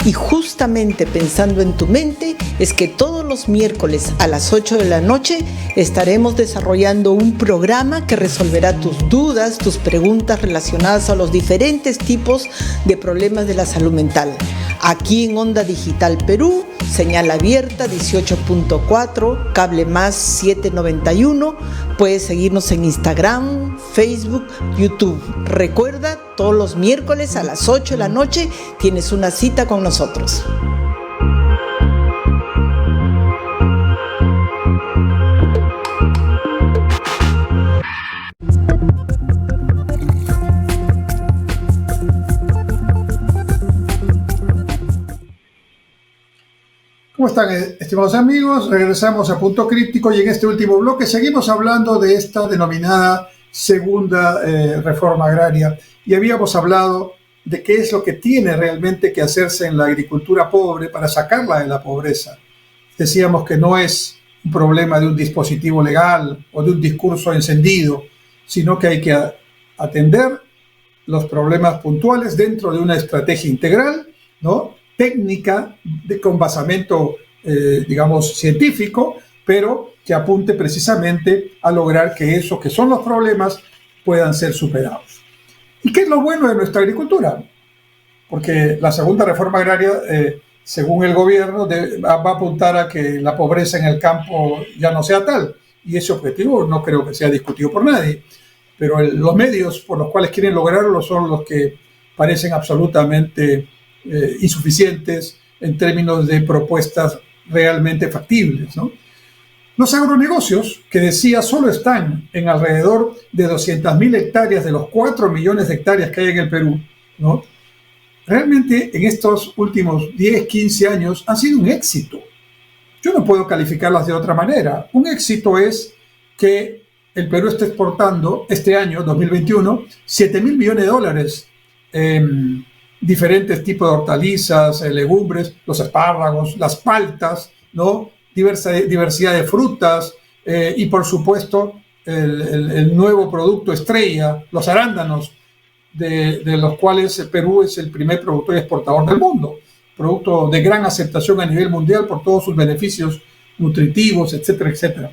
Y justamente pensando en tu mente es que todos los miércoles a las 8 de la noche estaremos desarrollando un programa que resolverá tus dudas, tus preguntas relacionadas a los diferentes tipos de problemas de la salud mental. Aquí en Onda Digital Perú, señal abierta 18.4, Cable Más 791. Puedes seguirnos en Instagram, Facebook, YouTube. Recuerda, todos los miércoles a las 8 de la noche tienes una cita con nosotros. ¿Cómo están, estimados amigos? Regresamos a Punto Crítico y en este último bloque seguimos hablando de esta denominada segunda reforma agraria. Y habíamos hablado de qué es lo que tiene realmente que hacerse en la agricultura pobre para sacarla de la pobreza. Decíamos que no es un problema de un dispositivo legal o de un discurso encendido, sino que hay que atender los problemas puntuales dentro de una estrategia integral, ¿no? Técnica, con basamento, digamos, científico, pero que apunte precisamente a lograr que esos que son los problemas puedan ser superados. ¿Y qué es lo bueno de nuestra agricultura? Porque la segunda reforma agraria, según el gobierno, va a apuntar a que la pobreza en el campo ya no sea tal, y ese objetivo no creo que sea discutido por nadie, pero los medios por los cuales quieren lograrlo son los que parecen absolutamente insuficientes en términos de propuestas realmente factibles, ¿no? Los agronegocios, que decía, solo están en alrededor de 200.000 hectáreas de los 4 millones de hectáreas que hay en el Perú, ¿no? Realmente en estos últimos 10, 15 años han sido un éxito. Yo no puedo calificarlas de otra manera. Un éxito es que el Perú está exportando este año, 2021, 7.000 millones de dólares en diferentes tipos de hortalizas, legumbres, los espárragos, las paltas, ¿no? Diversidad de frutas y, por supuesto, el nuevo producto estrella, los arándanos, de los cuales Perú es el primer productor y exportador del mundo. Producto de gran aceptación a nivel mundial por todos sus beneficios nutritivos, etcétera, etcétera.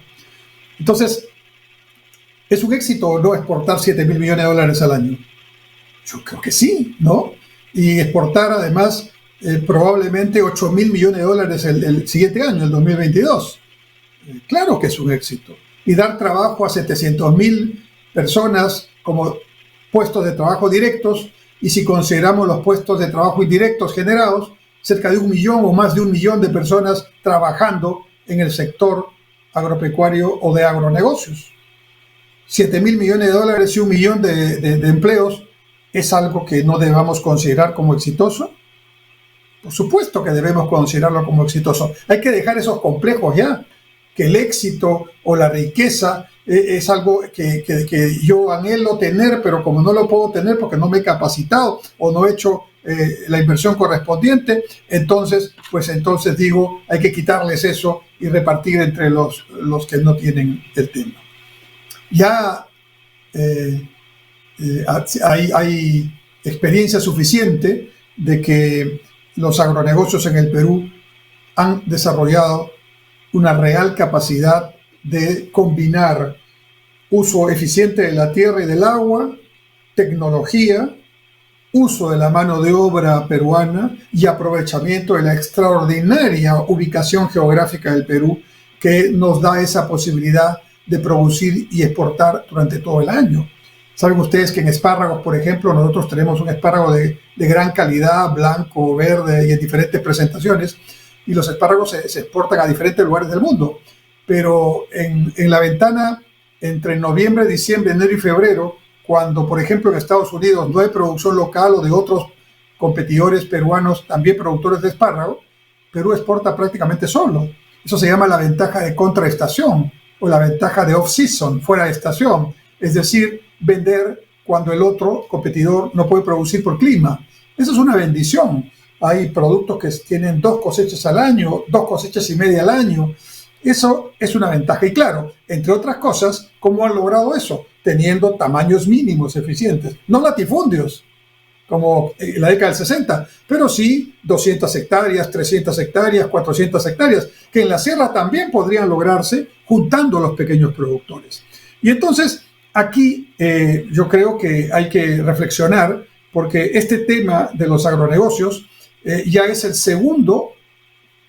Entonces, ¿es un éxito o no exportar 7.000 millones de dólares al año? Yo creo que sí, ¿no? Y exportar además probablemente 8.000 millones de dólares el siguiente año, el 2022. Claro que es un éxito. Y dar trabajo a 700.000 personas como puestos de trabajo directos, y si consideramos los puestos de trabajo indirectos generados, cerca de 1 millón o más de 1 millón de personas trabajando en el sector agropecuario o de agronegocios. 7.000 millones de dólares y 1 millón de empleos, ¿es algo que no debamos considerar como exitoso? Por supuesto que debemos considerarlo como exitoso. Hay que dejar esos complejos ya, que el éxito o la riqueza es algo que yo anhelo tener, pero como no lo puedo tener porque no me he capacitado o no he hecho la inversión correspondiente, entonces digo, hay que quitarles eso y repartir entre los que no tienen el tema. Ya hay experiencia suficiente de que los agronegocios en el Perú han desarrollado una real capacidad de combinar uso eficiente de la tierra y del agua, tecnología, uso de la mano de obra peruana y aprovechamiento de la extraordinaria ubicación geográfica del Perú, que nos da esa posibilidad de producir y exportar durante todo el año. Saben ustedes que en espárragos, por ejemplo, nosotros tenemos un espárrago de gran calidad, blanco, verde y en diferentes presentaciones, y los espárragos se exportan a diferentes lugares del mundo. Pero en la ventana entre noviembre, diciembre, enero y febrero, cuando, por ejemplo, en Estados Unidos no hay producción local o de otros competidores peruanos, también productores de espárrago, Perú exporta prácticamente solo. Eso se llama la ventaja de contraestación o la ventaja de off-season, fuera de estación. Es decir, vender cuando el otro competidor no puede producir por clima. Eso es una bendición. Hay productos que tienen 2 cosechas al año, 2 cosechas y media al año. Eso es una ventaja. Y claro, entre otras cosas, ¿cómo han logrado eso? Teniendo tamaños mínimos eficientes. No latifundios, como en la década del 60, pero sí 200 hectáreas, 300 hectáreas, 400 hectáreas, que en la sierra también podrían lograrse juntando a los pequeños productores. Y entonces, aquí yo creo que hay que reflexionar, porque este tema de los agronegocios ya es el segundo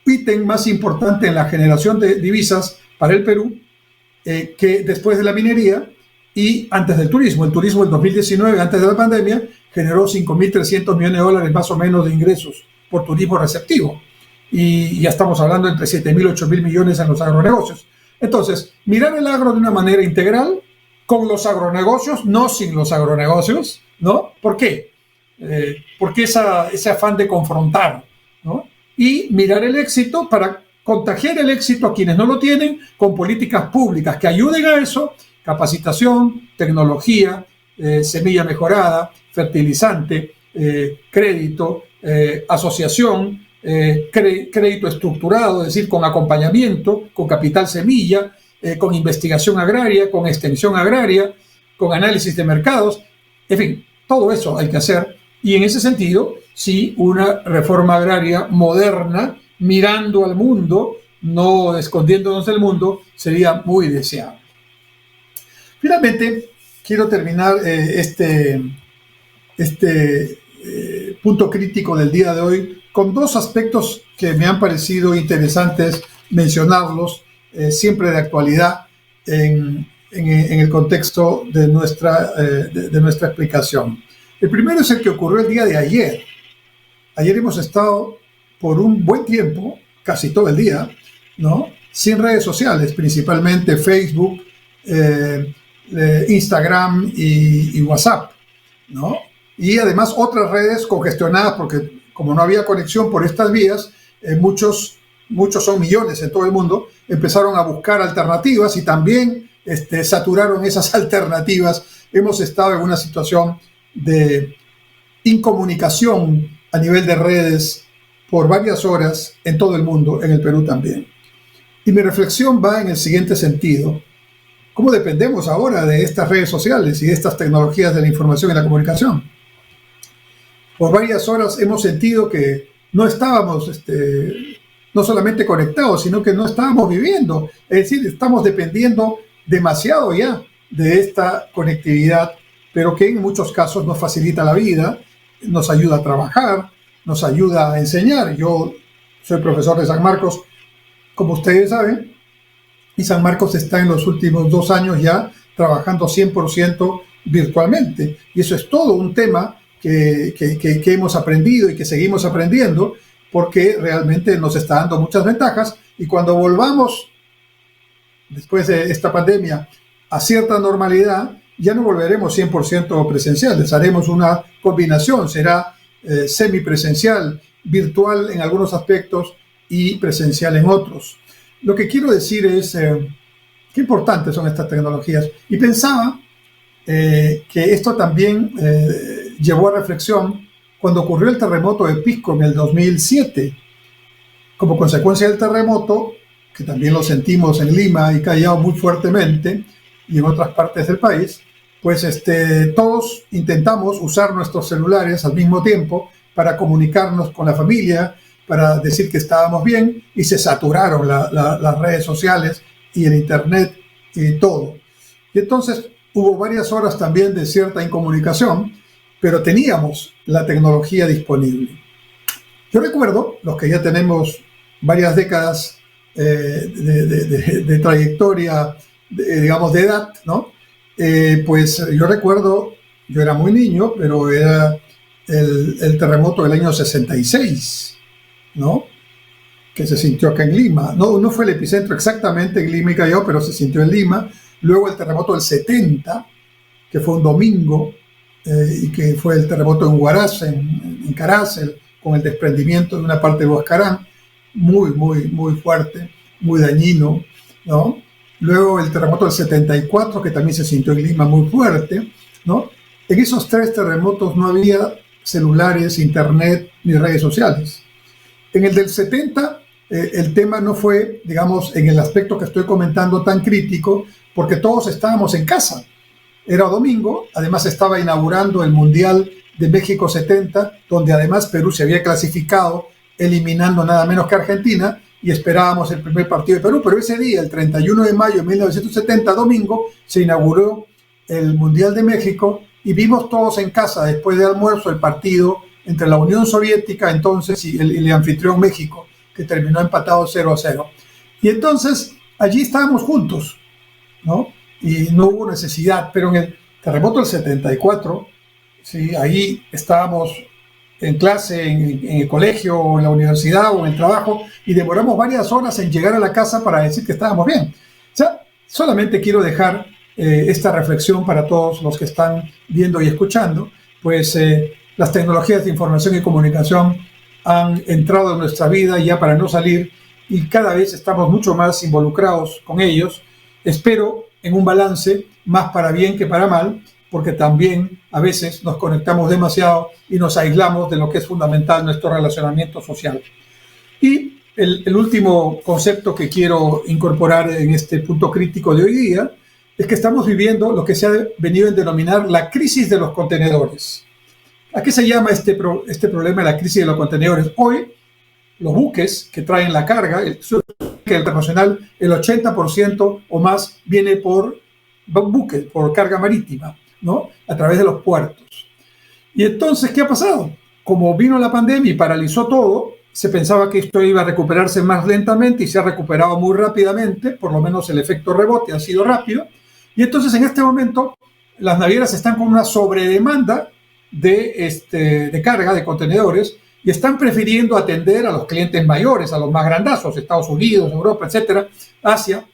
ítem más importante en la generación de divisas para el Perú, que después de la minería y antes del turismo. El turismo en 2019, antes de la pandemia, generó 5.300 millones de dólares más o menos de ingresos por turismo receptivo. Y ya estamos hablando entre 7.000 y 8.000 millones en los agronegocios. Entonces, mirar el agro de una manera integral, con los agronegocios, no sin los agronegocios, ¿no? ¿Por qué? Porque ese afán de confrontar, ¿no? Y mirar el éxito para contagiar el éxito a quienes no lo tienen con políticas públicas que ayuden a eso: capacitación, tecnología, semilla mejorada, fertilizante, crédito, asociación, crédito estructurado, es decir, con acompañamiento, con capital semilla, con investigación agraria, con extensión agraria, con análisis de mercados. En fin, todo eso hay que hacer. Y en ese sentido, sí, una reforma agraria moderna, mirando al mundo, no escondiéndonos del mundo, sería muy deseable. Finalmente, quiero terminar este punto crítico del día de hoy con 2 aspectos que me han parecido interesantes mencionarlos, siempre de actualidad en el contexto de nuestra explicación. El primero es el que ocurrió el día de ayer. Ayer hemos estado por un buen tiempo, casi todo el día, ¿no?, sin redes sociales, principalmente Facebook, Instagram y WhatsApp, ¿no? Y además otras redes congestionadas, porque como no había conexión por estas vías, muchos son millones en todo el mundo, empezaron a buscar alternativas y también saturaron esas alternativas. Hemos estado en una situación de incomunicación a nivel de redes por varias horas en todo el mundo, en el Perú también. Y mi reflexión va en el siguiente sentido: ¿cómo dependemos ahora de estas redes sociales y de estas tecnologías de la información y la comunicación? Por varias horas hemos sentido que no estábamos no solamente conectados, sino que no estábamos viviendo. Es decir, estamos dependiendo demasiado ya de esta conectividad, pero que en muchos casos nos facilita la vida, nos ayuda a trabajar, nos ayuda a enseñar. Yo soy profesor de San Marcos, como ustedes saben, y San Marcos está en los últimos 2 años ya trabajando 100% virtualmente. Y eso es todo un tema que hemos aprendido y que seguimos aprendiendo, porque realmente nos está dando muchas ventajas. Y cuando volvamos, después de esta pandemia, a cierta normalidad, ya no volveremos 100% presenciales, haremos una combinación, será semipresencial, virtual en algunos aspectos y presencial en otros. Lo que quiero decir es qué importantes son estas tecnologías. Y pensaba que esto también llevó a reflexión cuando ocurrió el terremoto de Pisco en el 2007. Como consecuencia del terremoto, que también lo sentimos en Lima y Callao muy fuertemente, y en otras partes del país, pues todos intentamos usar nuestros celulares al mismo tiempo para comunicarnos con la familia, para decir que estábamos bien, y se saturaron las redes sociales y el internet y todo. Y entonces hubo varias horas también de cierta incomunicación, pero teníamos la tecnología disponible. Yo recuerdo, los que ya tenemos varias décadas de trayectoria, digamos de edad, ¿no? Pues yo recuerdo, yo era muy niño, pero era el terremoto del año 66, ¿no? Que se sintió acá en Lima. No fue el epicentro exactamente en Lima y Callao, pero se sintió en Lima. Luego el terremoto del 70, que fue un domingo, y que fue el terremoto en Huaraz, en Caracel, con el desprendimiento de una parte de Huascarán, muy fuerte, muy dañino, ¿no? Luego el terremoto del 74, que también se sintió en Lima muy fuerte, ¿no? En esos 3 terremotos no había celulares, internet ni redes sociales. En el del 70, el tema no fue, digamos, en el aspecto que estoy comentando tan crítico, porque todos estábamos en casa. Era domingo, además estaba inaugurando el Mundial de México 70, donde además Perú se había clasificado, eliminando nada menos que Argentina, y esperábamos el primer partido de Perú, pero ese día, el 31 de mayo de 1970, domingo, se inauguró el Mundial de México y vimos todos en casa, después de almuerzo, el partido entre la Unión Soviética entonces y el anfitrión México, que terminó empatado 0-0. Y entonces allí estábamos juntos, ¿no? Y no hubo necesidad, pero en el terremoto del 74, ¿sí? Ahí estábamos en clase, en el colegio, o en la universidad, o en el trabajo, y demoramos varias horas en llegar a la casa para decir que estábamos bien. O sea, solamente quiero dejar esta reflexión para todos los que están viendo y escuchando, pues las tecnologías de información y comunicación han entrado en nuestra vida ya para no salir, y cada vez estamos mucho más involucrados con ellos. Espero en un balance más para bien que para mal, porque también a veces nos conectamos demasiado y nos aislamos de lo que es fundamental, nuestro relacionamiento social. Y el último concepto que quiero incorporar en este punto crítico de hoy día es que estamos viviendo lo que se ha venido a denominar la crisis de los contenedores. ¿A qué se llama este problema de la crisis de los contenedores? Hoy, los buques que traen la carga, el internacional, el 80% o más viene por buques, por carga marítima, ¿no? A través de los puertos. Y entonces, ¿qué ha pasado? Como vino la pandemia y paralizó todo, se pensaba que esto iba a recuperarse más lentamente y se ha recuperado muy rápidamente, por lo menos el efecto rebote ha sido rápido. Y entonces, en este momento, las navieras están con una sobredemanda de carga, de contenedores, y están prefiriendo atender a los clientes mayores, a los más grandazos, Estados Unidos, Europa, etcétera, Asia.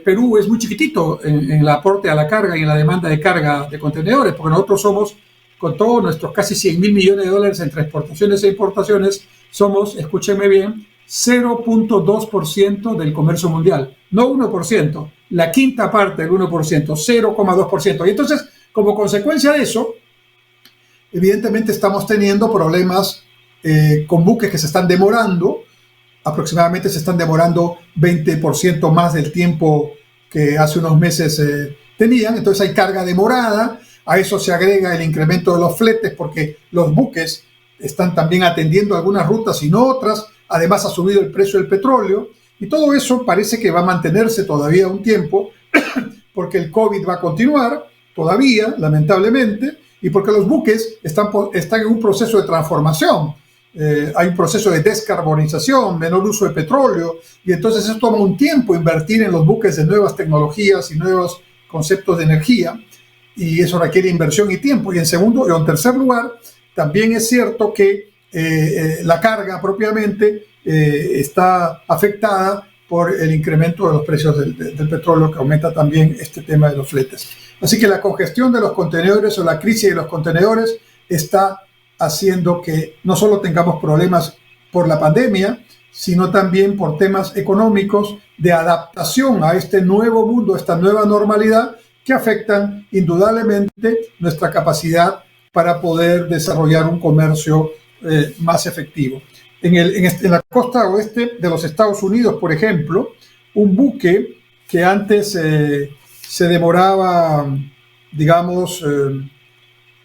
Perú es muy chiquitito en el aporte a la carga y en la demanda de carga de contenedores, porque nosotros somos, con todos nuestros casi 100.000 millones de dólares entre exportaciones e importaciones, somos, escúchenme bien, 0.2% del comercio mundial, no 1%, la quinta parte del 1%, 0.2%. Y entonces, como consecuencia de eso, evidentemente estamos teniendo problemas con buques que se están demorando, aproximadamente se están demorando 20% más del tiempo que hace unos meses tenían. Entonces hay carga demorada, a eso se agrega el incremento de los fletes porque los buques están también atendiendo algunas rutas y no otras, además ha subido el precio del petróleo y todo eso parece que va a mantenerse todavía un tiempo porque el COVID va a continuar todavía, lamentablemente, y porque los buques están en un proceso de transformación. Hay un proceso de descarbonización, menor uso de petróleo, y entonces eso toma un tiempo invertir en los buques de nuevas tecnologías y nuevos conceptos de energía, y eso requiere inversión y tiempo. Y en tercer lugar, también es cierto que la carga propiamente está afectada por el incremento de los precios del petróleo, que aumenta también este tema de los fletes. Así que la congestión de los contenedores o la crisis de los contenedores está haciendo que no solo tengamos problemas por la pandemia, sino también por temas económicos de adaptación a este nuevo mundo, esta nueva normalidad, que afectan indudablemente nuestra capacidad para poder desarrollar un comercio más efectivo. En la costa oeste de los Estados Unidos, por ejemplo, un buque que antes se demoraba, digamos,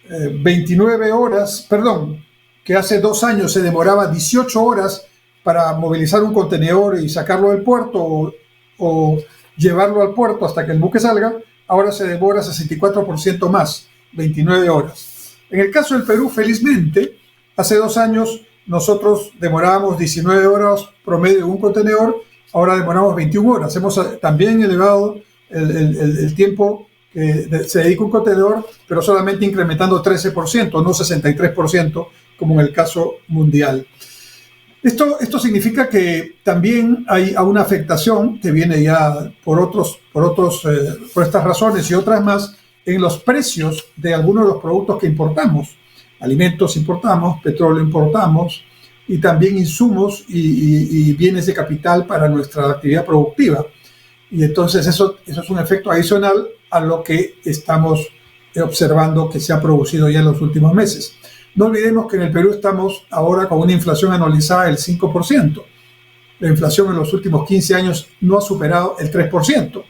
29 horas, perdón, que hace 2 años se demoraba 18 horas para movilizar un contenedor y sacarlo del puerto o llevarlo al puerto hasta que el buque salga, ahora se demora 64% más, 29 horas. En el caso del Perú, felizmente, hace 2 años nosotros demorábamos 19 horas promedio en un contenedor, ahora demoramos 21 horas. Hemos también elevado el tiempo que se dedica a un contenedor, pero solamente incrementando 13%, no 63%, como en el caso mundial. Esto significa que también hay una afectación que viene ya por estas razones y otras más en los precios de algunos de los productos que importamos. Alimentos importamos, petróleo importamos y también insumos y bienes de capital para nuestra actividad productiva. Y entonces eso es un efecto adicional a lo que estamos observando que se ha producido ya en los últimos meses. No olvidemos que en el Perú estamos ahora con una inflación anualizada del 5%. La inflación en los últimos 15 años no ha superado el 3%,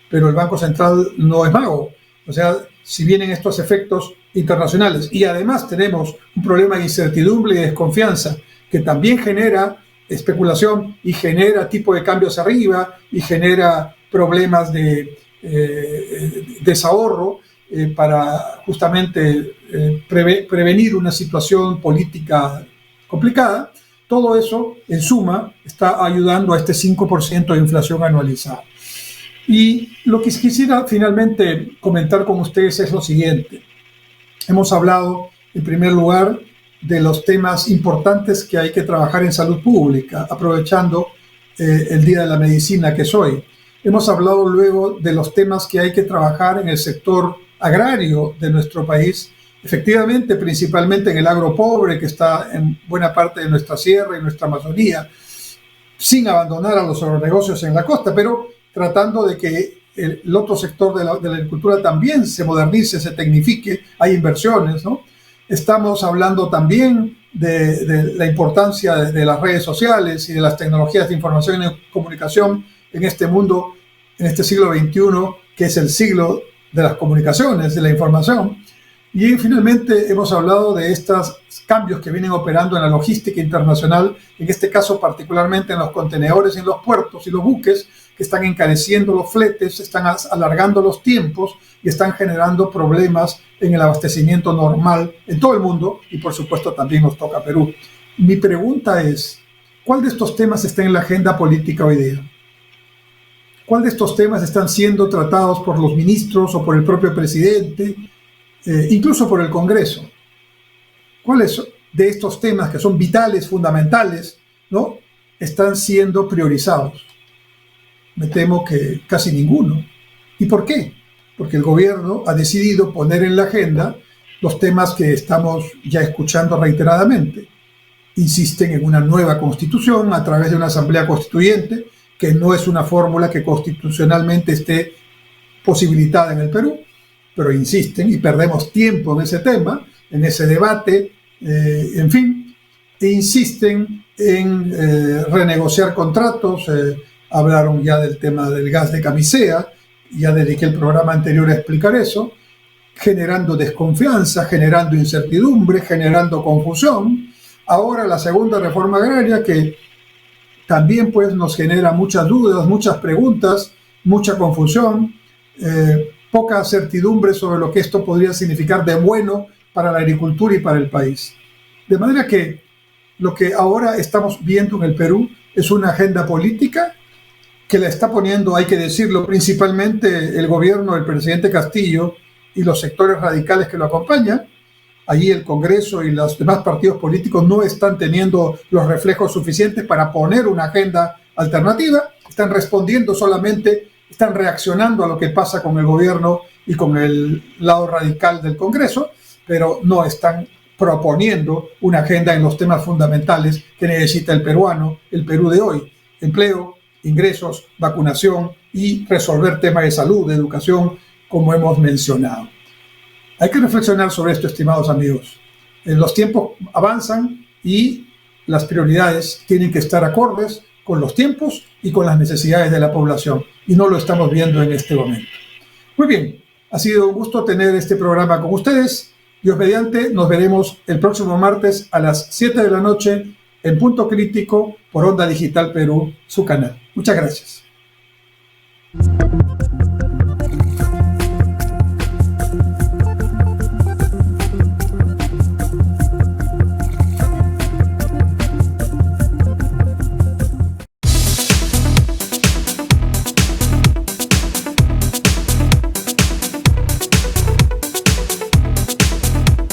pero el Banco Central no es mago. O sea, si vienen estos efectos internacionales y además tenemos un problema de incertidumbre y de desconfianza que también genera especulación y genera tipo de cambios arriba y genera problemas de desahorro para justamente prevenir una situación política complicada, todo eso en suma está ayudando a este 5% de inflación anualizada. Y lo que quisiera finalmente comentar con ustedes es lo siguiente. Hemos hablado, en primer lugar, de los temas importantes que hay que trabajar en salud pública, aprovechando el Día de la Medicina que es hoy. Hemos hablado luego de los temas que hay que trabajar en el sector agrario de nuestro país, efectivamente, principalmente en el agropobre, que está en buena parte de nuestra sierra y nuestra Amazonía, sin abandonar a los agronegocios en la costa, pero tratando de que el otro sector de la agricultura también se modernice, se tecnifique, hay inversiones, ¿no? Estamos hablando también de la importancia de las redes sociales y de las tecnologías de información y comunicación en este mundo, en este siglo XXI, que es el siglo de las comunicaciones, de la información. Y finalmente hemos hablado de estos cambios que vienen operando en la logística internacional, en este caso particularmente en los contenedores, en los puertos y los buques, que están encareciendo los fletes, están alargando los tiempos y están generando problemas en el abastecimiento normal en todo el mundo y por supuesto también nos toca a Perú. Mi pregunta es, ¿cuál de estos temas está en la agenda política hoy día? ¿Cuál de estos temas están siendo tratados por los ministros o por el propio presidente, incluso por el Congreso? ¿Cuáles de estos temas que son vitales, fundamentales, ¿no?, están siendo priorizados? Me temo que casi ninguno. ¿Y por qué? Porque el gobierno ha decidido poner en la agenda los temas que estamos ya escuchando reiteradamente. Insisten en una nueva constitución a través de una asamblea constituyente, que no es una fórmula que constitucionalmente esté posibilitada en el Perú, pero insisten y perdemos tiempo en ese tema, en ese debate, en fin, e insisten en renegociar contratos. Hablaron ya del tema del gas de camisea, ya dediqué el programa anterior a explicar eso, generando desconfianza, generando incertidumbre, generando confusión. Ahora la segunda reforma agraria, que también pues nos genera muchas dudas, muchas preguntas, mucha confusión, poca certidumbre sobre lo que esto podría significar de bueno para la agricultura y para el país. De manera que lo que ahora estamos viendo en el Perú es una agenda política que la está poniendo, hay que decirlo, principalmente el gobierno del presidente Castillo y los sectores radicales que lo acompañan. Allí el Congreso y los demás partidos políticos no están teniendo los reflejos suficientes para poner una agenda alternativa, están respondiendo solamente, están reaccionando a lo que pasa con el gobierno y con el lado radical del Congreso, pero no están proponiendo una agenda en los temas fundamentales que necesita el peruano, el Perú de hoy: empleo, ingresos, vacunación y resolver temas de salud, de educación, como hemos mencionado. Hay que reflexionar sobre esto, estimados amigos. Los tiempos avanzan y las prioridades tienen que estar acordes con los tiempos y con las necesidades de la población, y no lo estamos viendo en este momento. Muy bien, ha sido un gusto tener este programa con ustedes. Dios mediante, nos veremos el próximo martes a las 7 de la noche en Punto Crítico por Onda Digital Perú, su canal. Muchas gracias.